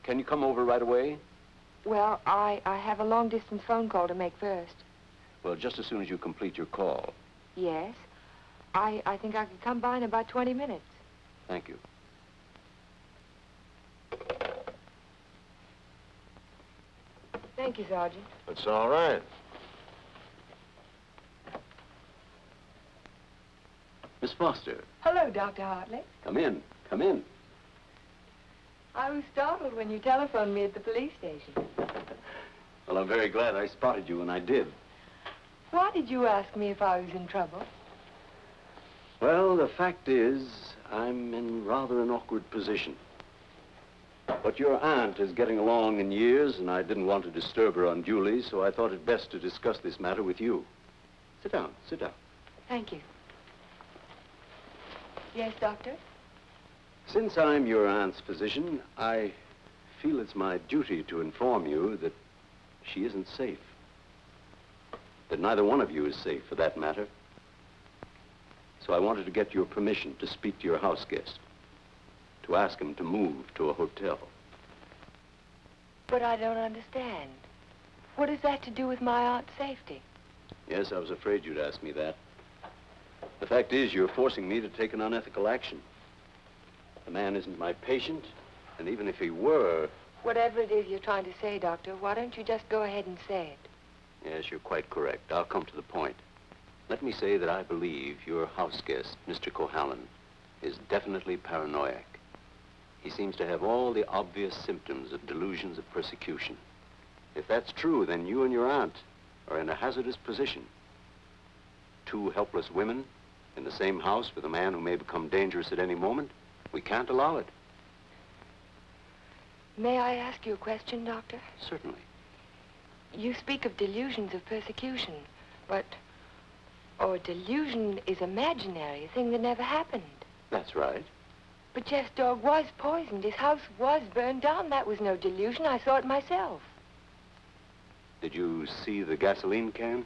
Can you come over right away? Well, I have a long-distance phone call to make first. Well, just as soon as you complete your call. Yes. I think I could come by in about 20 minutes. Thank you. Thank you, Sergeant. That's all right. Miss Foster. Hello, Dr. Hartley. Come in. Come in. I was startled when you telephoned me at the police station. Well, I'm very glad I spotted you when I did. Why did you ask me if I was in trouble? Well, the fact is, I'm in rather an awkward position. But your aunt is getting along in years, and I didn't want to disturb her unduly, so I thought it best to discuss this matter with you. Sit down, sit down. Thank you. Yes, Doctor? Since I'm your aunt's physician, I feel it's my duty to inform you that she isn't safe. That neither one of you is safe, for that matter. So I wanted to get your permission to speak to your house guest, to ask him to move to a hotel. But I don't understand. What has that to do with my aunt's safety? Yes, I was afraid you'd ask me that. The fact is, you're forcing me to take an unethical action. The man isn't my patient, and even if he were... Whatever it is you're trying to say, Doctor, why don't you just go ahead and say it? Yes, you're quite correct. I'll come to the point. Let me say that I believe your house guest, Mr. Cohalan, is definitely paranoiac. He seems to have all the obvious symptoms of delusions of persecution. If that's true, then you and your aunt are in a hazardous position. Two helpless women in the same house with a man who may become dangerous at any moment. We can't allow it. May I ask you a question, Doctor? Certainly. You speak of delusions of persecution, but... Oh, a delusion is imaginary, a thing that never happened. That's right. But Jeff's dog was poisoned. His house was burned down. That was no delusion. I saw it myself. Did you see the gasoline can?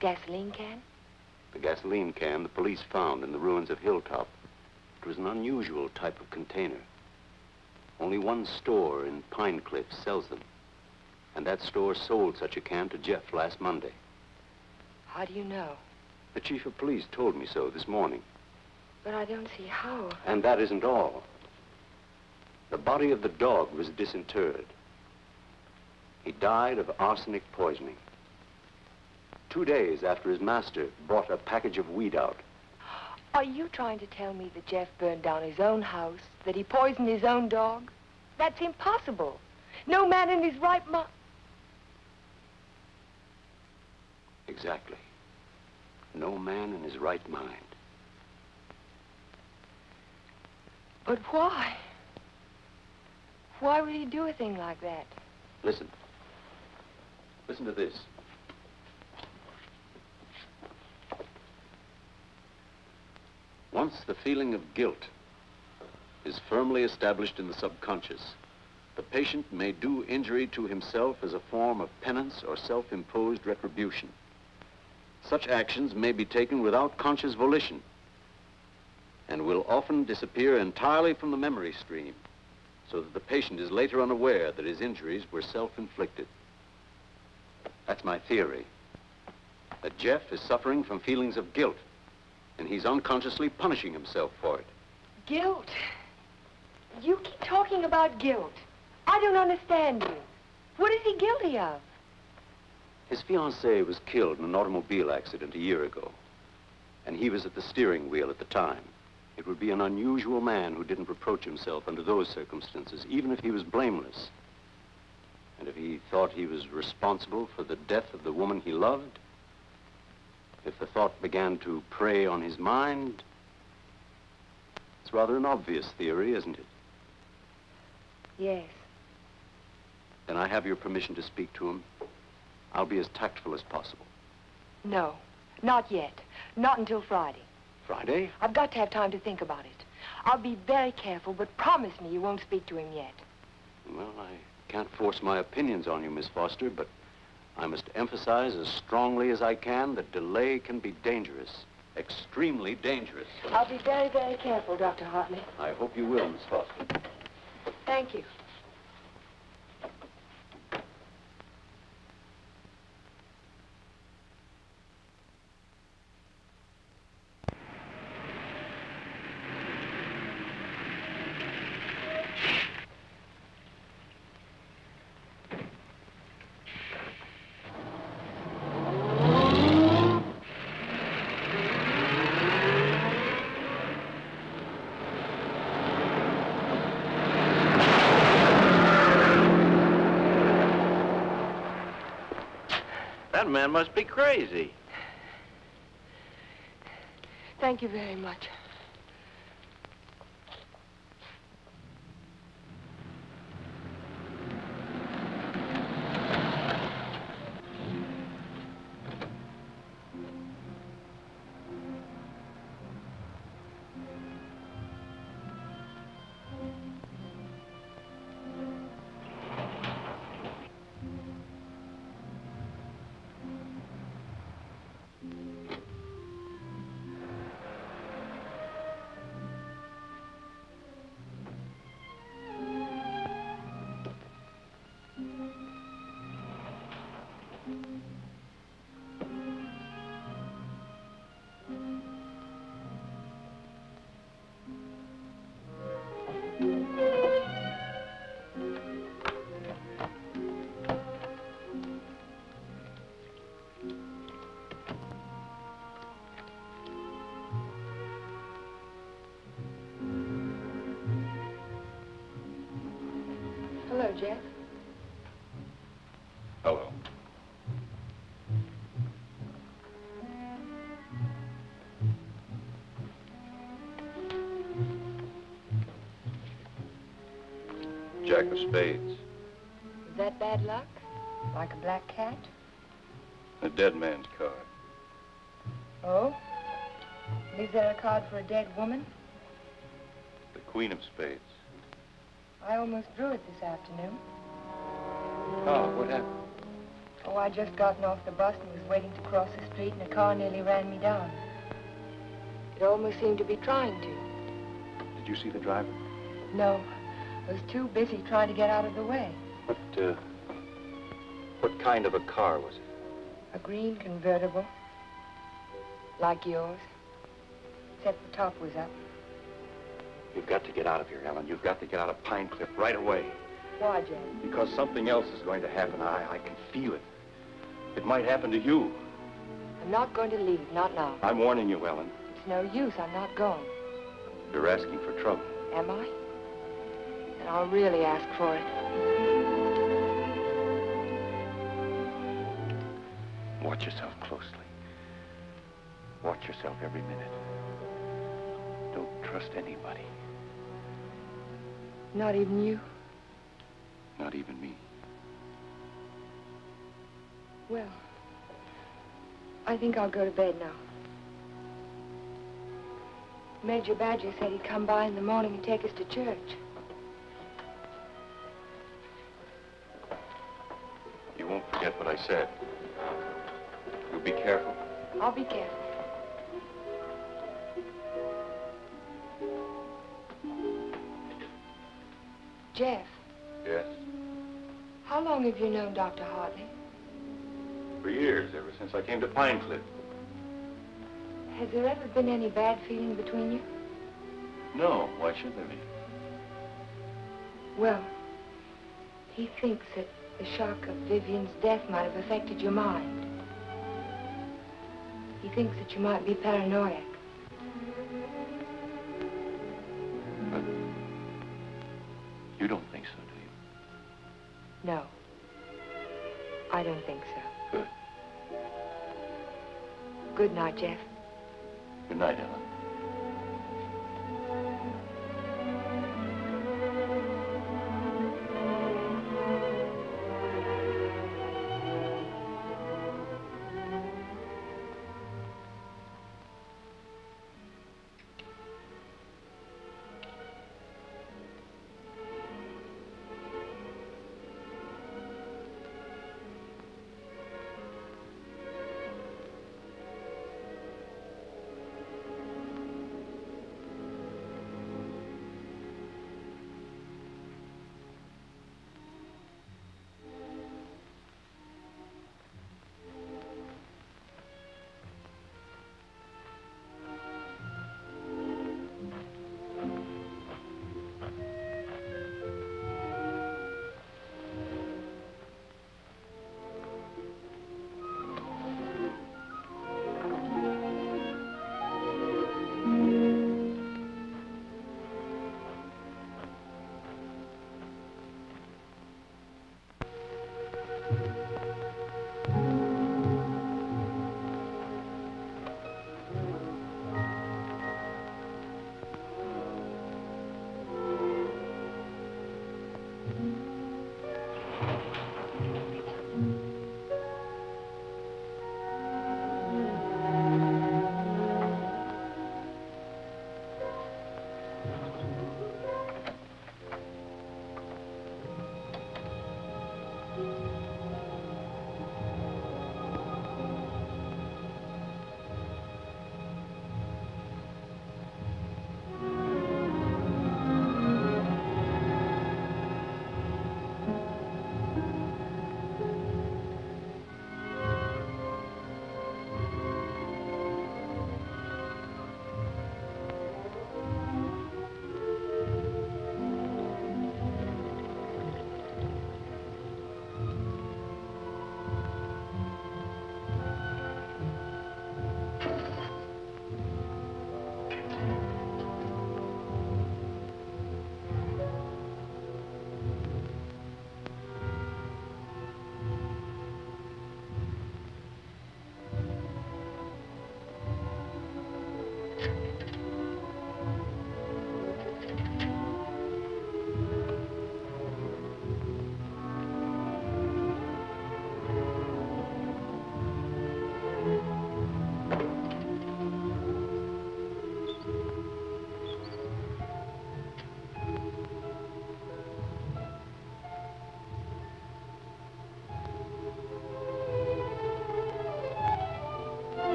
Gasoline can? The gasoline can the police found in the ruins of Hilltop. It was an unusual type of container. Only one store in Pine Cliff sells them. And that store sold such a can to Jeff last Monday. How do you know? The chief of police told me so this morning. But I don't see how. And that isn't all. The body of the dog was disinterred. He died of arsenic poisoning. 2 days after his master brought a package of weed out. Are you trying to tell me that Jeff burned down his own house, that he poisoned his own dog? That's impossible. No man in his right mind... Exactly. No man in his right mind. But why? Why would he do a thing like that? Listen. Listen to this. Once the feeling of guilt is firmly established in the subconscious, the patient may do injury to himself as a form of penance or self-imposed retribution. Such actions may be taken without conscious volition and will often disappear entirely from the memory stream, so that the patient is later unaware that his injuries were self-inflicted. That's my theory, that Jeff is suffering from feelings of guilt, and he's unconsciously punishing himself for it. Guilt? You keep talking about guilt. I don't understand you. What is he guilty of? His fiancée was killed in an automobile accident a year ago, and he was at the steering wheel at the time. It would be an unusual man who didn't reproach himself under those circumstances, even if he was blameless. And if he thought he was responsible for the death of the woman he loved, if the thought began to prey on his mind, it's rather an obvious theory, isn't it? Yes. Then I have your permission to speak to him. I'll be as tactful as possible. No, not yet. Not until Friday. Friday? I've got to have time to think about it. I'll be very careful, but promise me you won't speak to him yet. Well, I can't force my opinions on you, Miss Foster, but I must emphasize as strongly as I can that delay can be dangerous. Extremely dangerous. I'll be very, very careful, Dr. Hartley. I hope you will, Miss Foster. Thank you. That man must be crazy. Thank you very much. Jeff. Hello. Jack of spades. Is that bad luck? Like a black cat? A dead man's card. Oh? Is there a card for a dead woman? The queen of spades. I almost drew it this afternoon. Oh, what happened? Oh, I just gotten off the bus and was waiting to cross the street and a car nearly ran me down. It almost seemed to be trying to. Did you see the driver? No. I was too busy trying to get out of the way. What kind of a car was it? A green convertible. Like yours. Except the top was up. You've got to get out of here, Ellen. You've got to get out of Pine Cliff right away. Why, Jeff? Because something else is going to happen. I can feel it. It might happen to you. I'm not going to leave, not now. I'm warning you, Ellen. It's no use, I'm not going. You're asking for trouble. Am I? Then I'll really ask for it. Watch yourself closely. Watch yourself every minute. Don't trust anybody. Not even you? Not even me. Well, I think I'll go to bed now. Major Badger said he'd come by in the morning and take us to church. You won't forget what I said. You'll be careful. I'll be careful. Jeff. Yes? How long have you known Dr. Hartley? For years, ever since I came to Pine Cliff. Has there ever been any bad feeling between you? No, why should there be? Well, he thinks that the shock of Vivian's death might have affected your mind. He thinks that you might be paranoid. But you don't think so, do you? No. I don't think so. Good. Good night, Jeff. Good night, Ellen.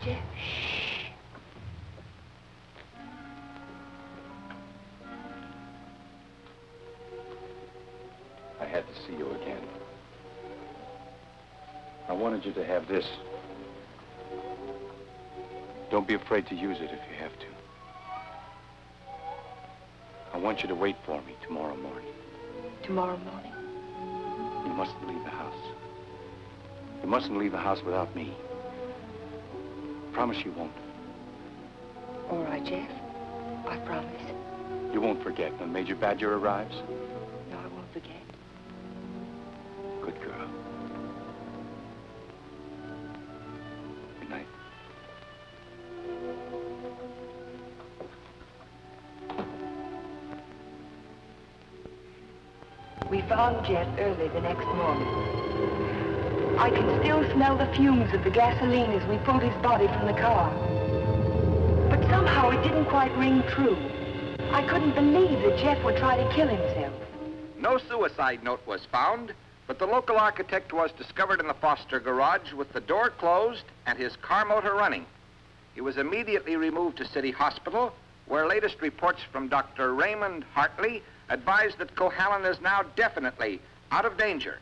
Jeff. Shh. I had to see you again. I wanted you to have this. Don't be afraid to use it if you have to. I want you to wait for me tomorrow morning. Tomorrow morning? You mustn't leave the house. You mustn't leave the house without me. Promise you won't. All right, Jeff. I promise. You won't forget when Major Badger arrives? No, I won't forget. Good girl. Good night. We found Jeff early the next morning. I can still smell the fumes of the gasoline as we pulled his body from the car. But somehow it didn't quite ring true. I couldn't believe that Jeff would try to kill himself. No suicide note was found, but the local architect was discovered in the Foster garage with the door closed and his car motor running. He was immediately removed to City Hospital, where latest reports from Dr. Raymond Hartley advised that Cohalan is now definitely out of danger.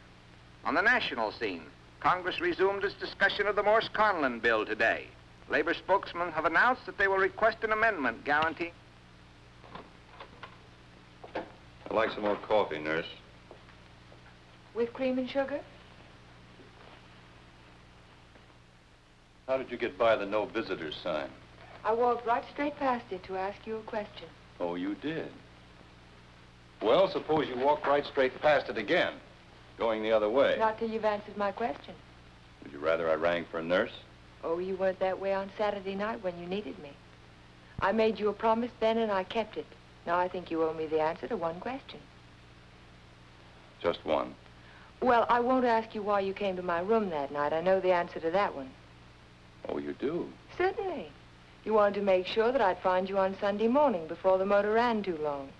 On the national scene, Congress resumed its discussion of the Morse-Conlon bill today. Labor spokesmen have announced that they will request an amendment guaranteeing... I'd like some more coffee, nurse. With cream and sugar? How did you get by the no visitors sign? I walked right straight past it to ask you a question. Oh, you did? Well, suppose you walked right straight past it again, going the other way. Not till you've answered my question. Would you rather I rang for a nurse? Oh, you weren't that way on Saturday night when you needed me. I made you a promise then and I kept it. Now I think you owe me the answer to one question. Just one. Well, I won't ask you why you came to my room that night. I know the answer to that one. Oh, you do? Certainly. You wanted to make sure that I'd find you on Sunday morning before the motor ran too long.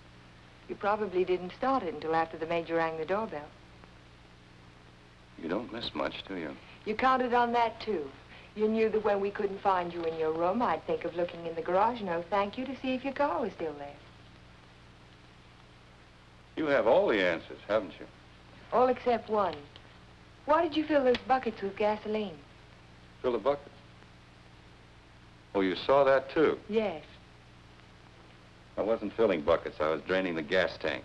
You probably didn't start it until after the Major rang the doorbell. You don't miss much, do you? You counted on that, too. You knew that when we couldn't find you in your room, I'd think of looking in the garage, no thank you, to see if your car was still there. You have all the answers, haven't you? All except one. Why did you fill those buckets with gasoline? Fill the buckets? Oh, you saw that, too? Yes. I wasn't filling buckets. I was draining the gas tank.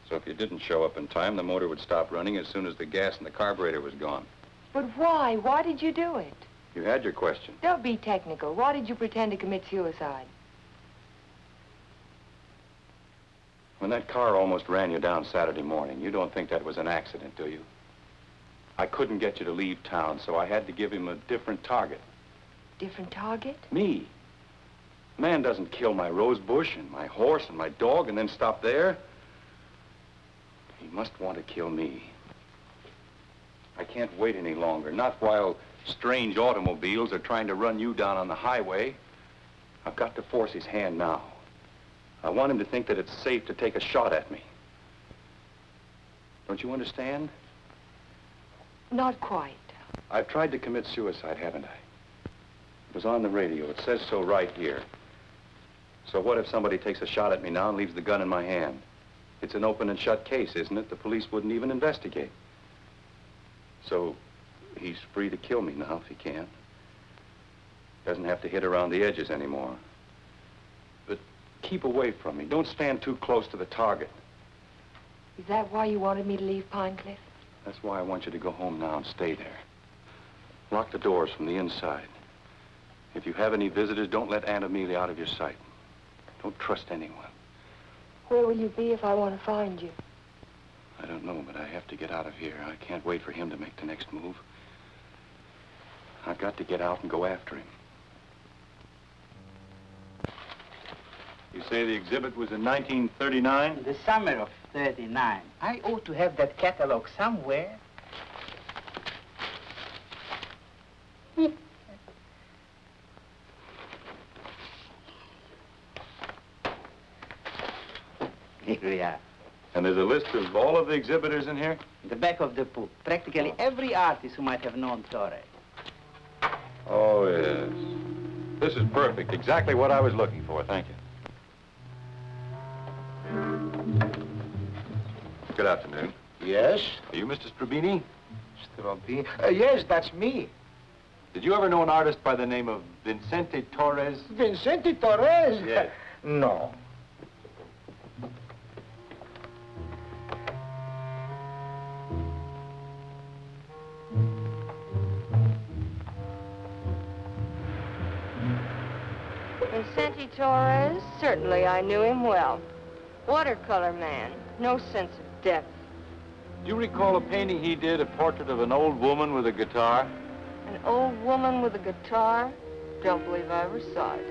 So if you didn't show up in time, the motor would stop running as soon as the gas in the carburetor was gone. But why? Why did you do it? You had your question. Don't be technical. Why did you pretend to commit suicide? When that car almost ran you down Saturday morning, you don't think that was an accident, do you? I couldn't get you to leave town, so I had to give him a different target. Different target? Me. Man doesn't kill my rose bush and my horse and my dog and then stop there. He must want to kill me. I can't wait any longer, not while strange automobiles are trying to run you down on the highway. I've got to force his hand now. I want him to think that it's safe to take a shot at me. Don't you understand? Not quite. I've tried to commit suicide, haven't I? It was on the radio. It says so right here. So what if somebody takes a shot at me now and leaves the gun in my hand? It's an open and shut case, isn't it? The police wouldn't even investigate. So he's free to kill me now if he can. Doesn't have to hit around the edges anymore. But keep away from me. Don't stand too close to the target. Is that why you wanted me to leave Pine Cliff? That's why I want you to go home now and stay there. Lock the doors from the inside. If you have any visitors, don't let Aunt Amelia out of your sight. Don't trust anyone. Where will you be if I want to find you? I don't know, but I have to get out of here. I can't wait for him to make the next move. I've got to get out and go after him. You say the exhibit was in 1939? The summer of 39. I ought to have that catalog somewhere. Here we are. And there's a list of all of the exhibitors in here? In the back of the book. Practically every artist who might have known Torre. Oh, yes. This is perfect. Exactly what I was looking for. Thank you. Good afternoon. Yes? Are you Mr. Strabini? Strabini? Yes, that's me. Did you ever know an artist by the name of Vincente Torres? Vincente Torres? Yes. No. Vincente Torres? Certainly I knew him well. Watercolor man. No sense of depth. Do you recall a painting he did, a portrait of an old woman with a guitar? An old woman with a guitar? Don't believe I ever saw it.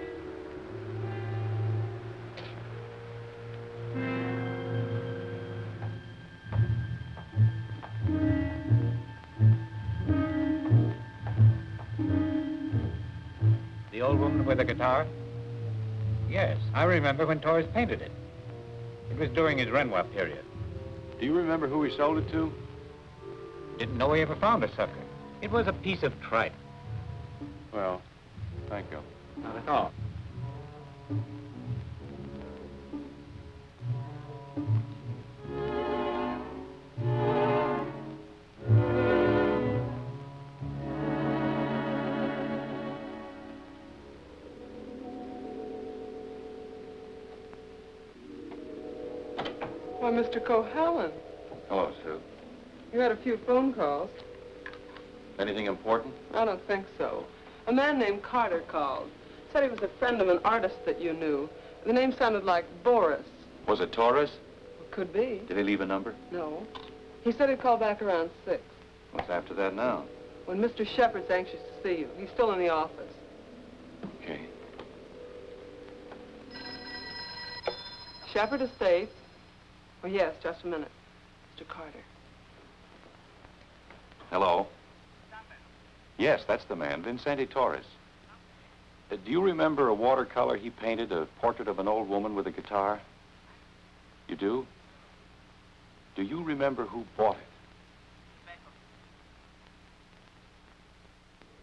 The old woman with the guitar? Yes, I remember when Torres painted it. It was during his Renoir period. Do you remember who he sold it to? Didn't know he ever found a sucker. It was a piece of tripe. Well, thank you. Not at all. Why, Mr. Cohalan, Hello, Sue. you had a few phone calls. Anything important? I don't think so. A man named Carter called. Said he was a friend of an artist that you knew. The name sounded like Boris. Was it Torres? Could be. Did he leave a number? No. He said he'd call back around 6. What's after that now? When Mr. Shepard's anxious to see you. He's still in the office. Okay. Shepard Estates. Oh, yes, just a minute. Mr. Carter. Hello? Yes, that's the man, Vincente Torres. Do you remember a watercolor he painted, a portrait of an old woman with a guitar? You do? Do you remember who bought it?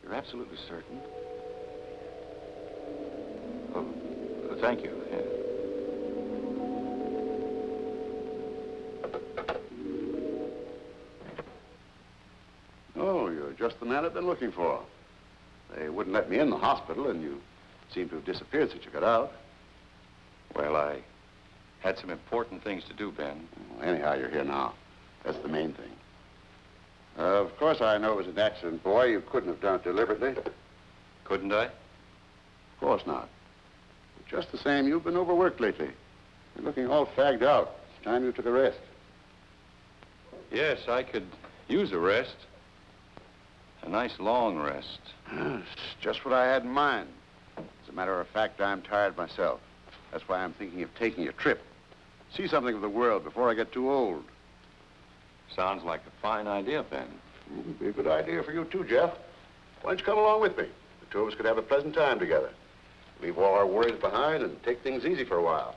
You're absolutely certain? Oh, thank you. Yeah. Oh, you're just the man I've been looking for. They wouldn't let me in the hospital, and you seem to have disappeared since you got out. Well, I had some important things to do, Ben. Well, anyhow, you're here now. That's the main thing. Of course, I know it was an accident, boy. You couldn't have done it deliberately. Couldn't I? Of course not. But just the same, you've been overworked lately. You're looking all fagged out. It's time you took a rest. Yes, I could use a rest. A nice long rest. It's just what I had in mind. As a matter of fact, I'm tired myself. That's why I'm thinking of taking a trip. See something of the world before I get too old. Sounds like a fine idea, Ben. It'd be a good idea for you, too, Jeff. Why don't you come along with me? The two of us could have a pleasant time together. Leave all our worries behind and take things easy for a while.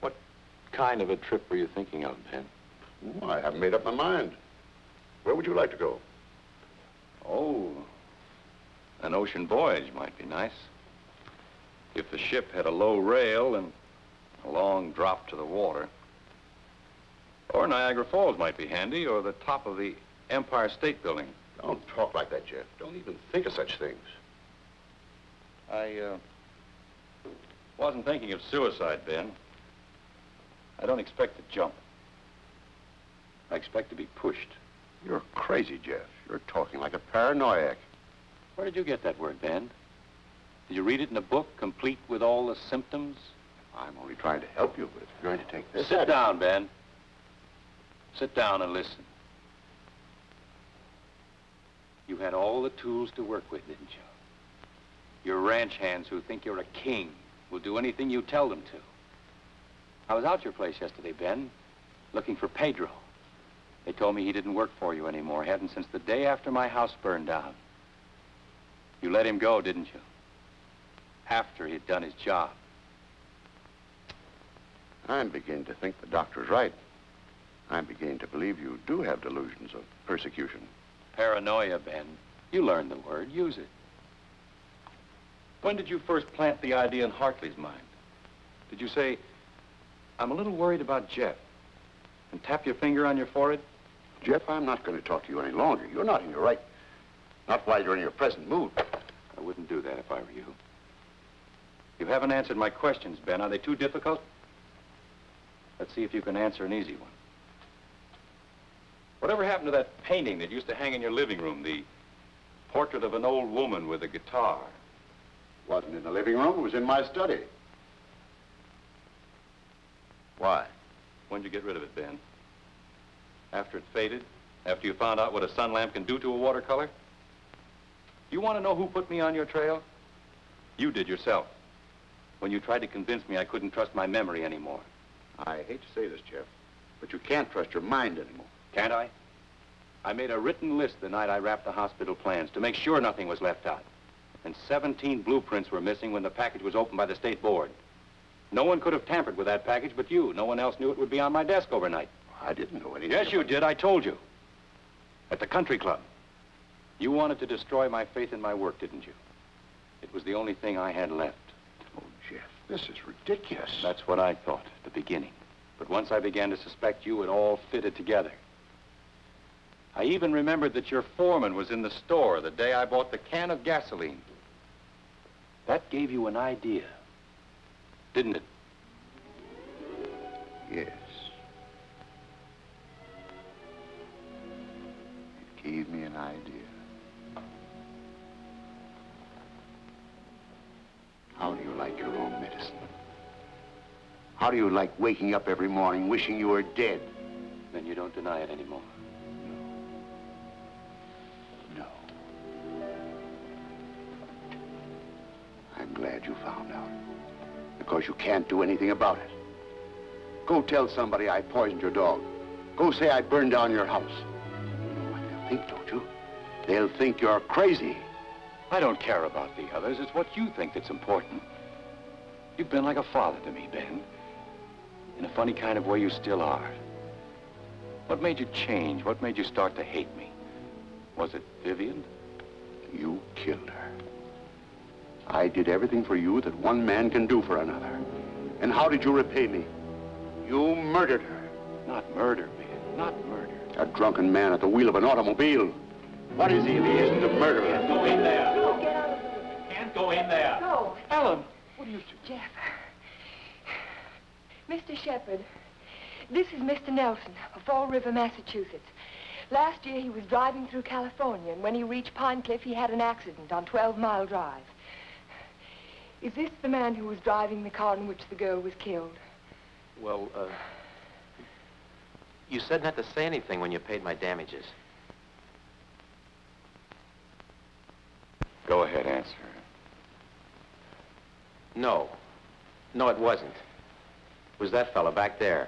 What kind of a trip were you thinking of, Ben? Oh, I haven't made up my mind. Where would you like to go? Oh, an ocean voyage might be nice. If the ship had a low rail and a long drop to the water. Or Niagara Falls might be handy, or the top of the Empire State Building. Don't talk like that, Jeff. Don't even think of such things. I wasn't thinking of suicide, Ben. I don't expect to jump. I expect to be pushed. You're crazy, Jeff. You're talking like a paranoiac. Where did you get that word, Ben? Did you read it in a book, complete with all the symptoms? I'm only trying to help you, but if you're going to take this... Sit down, Ben. Sit down and listen. You had all the tools to work with, didn't you? Your ranch hands who think you're a king will do anything you tell them to. I was out your place yesterday, Ben, looking for Pedro. They told me he didn't work for you anymore, hadn't since the day after my house burned down. You let him go, didn't you? After he'd done his job. I'm beginning to think the doctor's right. I'm beginning to believe you do have delusions of persecution. Paranoia, Ben. You learned the word. Use it. When did you first plant the idea in Hartley's mind? Did you say, I'm a little worried about Jeff, and tap your finger on your forehead? Jeff, I'm not going to talk to you any longer. You're not in your right. Not while you're in your present mood. I wouldn't do that if I were you. You haven't answered my questions, Ben. Are they too difficult? Let's see if you can answer an easy one. Whatever happened to that painting that used to hang in your living room, the portrait of an old woman with a guitar? Wasn't in the living room, it was in my study. Why? When'd you get rid of it, Ben? After it faded? After you found out what a sun lamp can do to a watercolor? You want to know who put me on your trail? You did yourself. When you tried to convince me I couldn't trust my memory anymore. I hate to say this, Jeff, but you can't trust your mind anymore. Can't I? I made a written list the night I wrapped the hospital plans to make sure nothing was left out. And 17 blueprints were missing when the package was opened by the state board. No one could have tampered with that package but you. No one else knew it would be on my desk overnight. I didn't know anything. Yes, you did. I told you. At the country club. You wanted to destroy my faith in my work, didn't you? It was the only thing I had left. Oh, Jeff, this is ridiculous. That's what I thought at the beginning. But once I began to suspect you, it all fitted together. I even remembered that your foreman was in the store the day I bought the can of gasoline. That gave you an idea, didn't it? Yes. It gave me an idea. How do you like your own medicine? How do you like waking up every morning wishing you were dead? Then you don't deny it anymore. No. I'm glad you found out. Because you can't do anything about it. Go tell somebody I poisoned your dog. Go say I burned down your house. You know what they'll think, don't you? They'll think you're crazy. I don't care about the others. It's what you think that's important. You've been like a father to me, Ben. In a funny kind of way, you still are. What made you change? What made you start to hate me? Was it Vivian? You killed her. I did everything for you that one man can do for another. And how did you repay me? You murdered her. Not murder, Ben. Not murder. A drunken man at the wheel of an automobile. What is he if he isn't a murderer? Can't go in there. No, get out of the room. Can't go in there. Go. Ellen, what are you doing? Jeff. Mr. Shepherd, this is Mr. Nelson of Fall River, Massachusetts. Last year he was driving through California, and when he reached Pine Cliff, he had an accident on 12 Mile Drive. Is this the man who was driving the car in which the girl was killed? Well, you said not to say anything when you paid my damages. Go ahead, answer. No. No, it wasn't. It was that fella back there.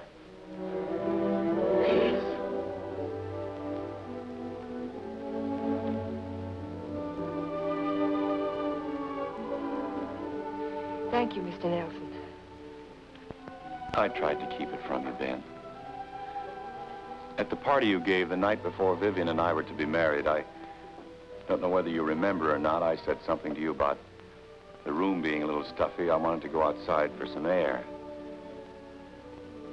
Thank you, Mr. Nelson. I tried to keep it from you, Ben. At the party you gave the night before Vivian and I were to be married, I don't know whether you remember or not, I said something to you about the room being a little stuffy. I wanted to go outside for some air.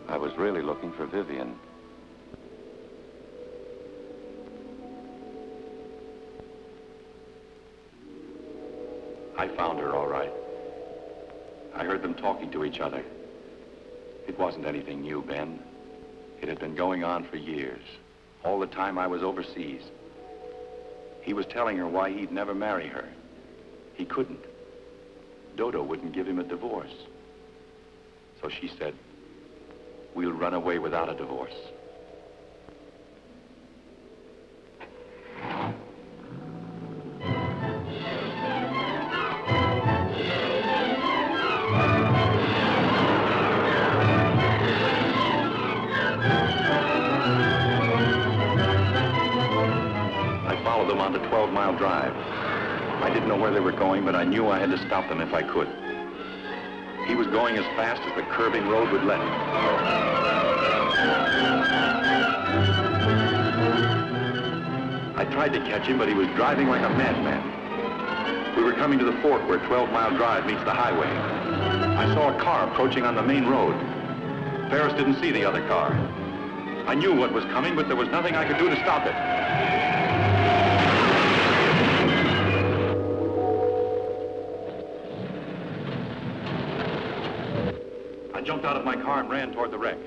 I was really looking for Vivian. I found her, all right. I heard them talking to each other. It wasn't anything new, Ben. It had been going on for years, all the time I was overseas. He was telling her why he'd never marry her. He couldn't. Dodo wouldn't give him a divorce. So she said, we'll run away without a divorce. On the 12-mile drive. I didn't know where they were going, but I knew I had to stop them if I could. He was going as fast as the curving road would let him. I tried to catch him, but he was driving like a madman. We were coming to the fork where 12 Mile Drive meets the highway. I saw a car approaching on the main road. Ferris didn't see the other car. I knew what was coming, but there was nothing I could do to stop it. I jumped out of my car and ran toward the wreck.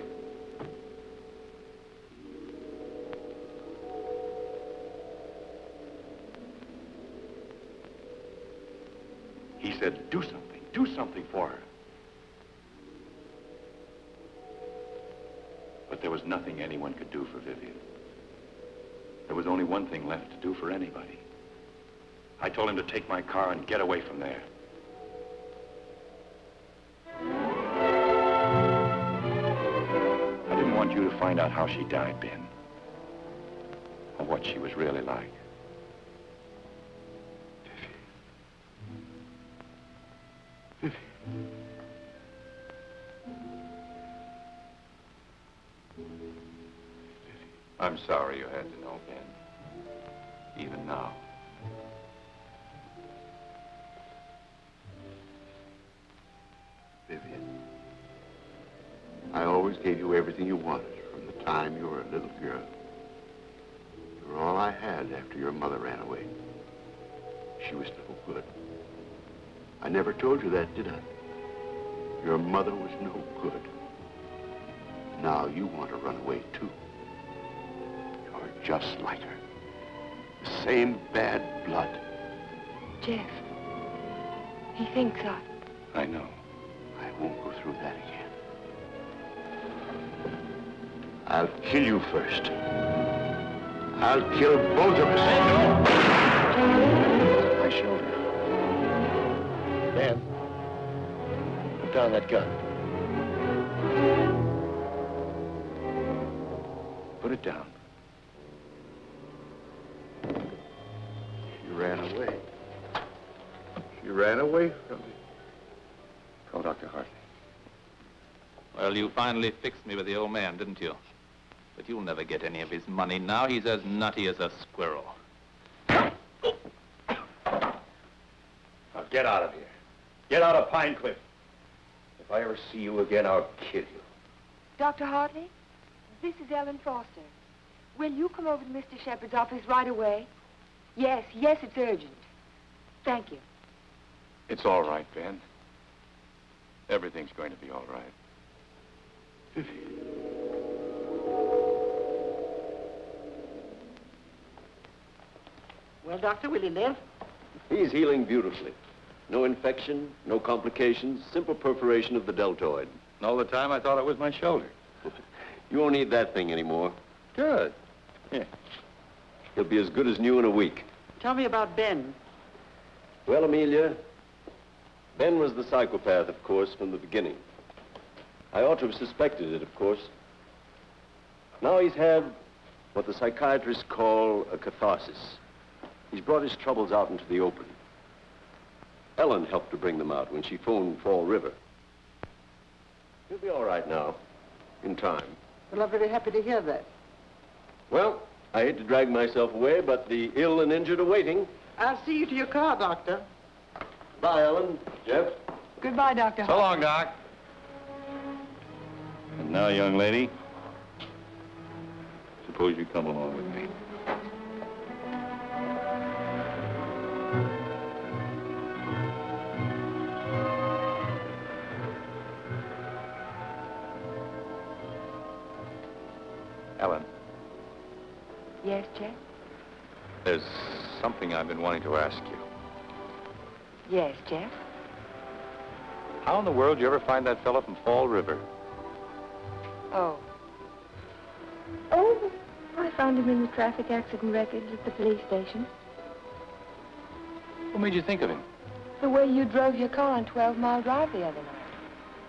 He said, do something for her. But there was nothing anyone could do for Vivian. There was only one thing left to do for anybody. I told him to take my car and get away from there. I didn't want you to find out how she died, Ben, or what she was really like. I'm sorry you had to know, Ben. Even now. Vivian, I always gave you everything you wanted from the time you were a little girl. You were all I had after your mother ran away. She was no good. I never told you that, did I? Your mother was no good. Now you want to run away, too. You're just like her. The same bad blood. Jeff, he thinks I know. I won't go through that again. I'll kill you first. I'll kill both of us. My shoulder. Dan, put down that gun. Put it down. She ran away. She ran away from me. Call Dr. Hartley. Well, you finally fixed me with the old man, didn't you? But you'll never get any of his money now. He's as nutty as a squirrel. Now get out of here. Get out of Pine Cliff. If I ever see you again, I'll kill you. Dr. Hartley, this is Ellen Foster. Will you come over to Mr. Shepard's office right away? Yes, it's urgent. Thank you. It's all right, Ben. Everything's going to be all right. Well, Doctor, will he live? He's healing beautifully. No infection, no complications, simple perforation of the deltoid. And all the time I thought it was my shoulder. You won't need that thing anymore. Good. Yeah. He'll be as good as new in a week. Tell me about Ben. Well, Amelia, Ben was the psychopath, of course, from the beginning. I ought to have suspected it, of course. Now he's had what the psychiatrists call a catharsis. He's brought his troubles out into the open. Ellen helped to bring them out when she phoned Fall River. He'll be all right now, in time. Well, I'm very happy to hear that. Well, I hate to drag myself away, but the ill and injured are waiting. I'll see you to your car, Doctor. Bye, Ellen. Jeff? Goodbye, Dr. So long, Doc. And now, young lady, suppose you come along with me. Ellen. Yes, Jeff? There's something I've been wanting to ask you. Yes, Jeff? How in the world did you ever find that fellow from Fall River? Oh, I found him in the traffic accident records at the police station. What made you think of him? The way you drove your car on 12 Mile Drive the other night.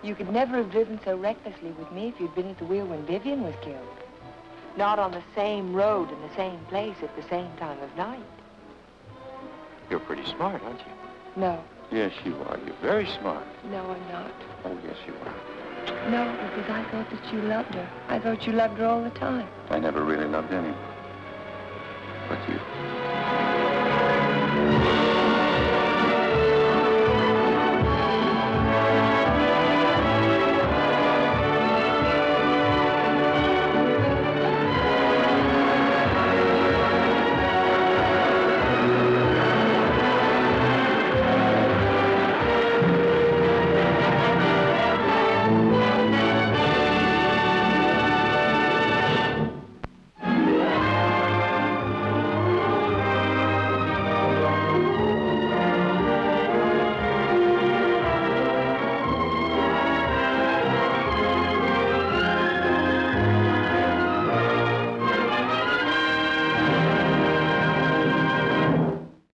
You could never have driven so recklessly with me if you'd been at the wheel when Vivian was killed. Not on the same road in the same place at the same time of night. You're pretty smart, aren't you? No. Yes, you are. You're very smart. No, I'm not. Oh, yes, you are. No, because I thought that you loved her. I thought you loved her all the time. I never really loved anyone.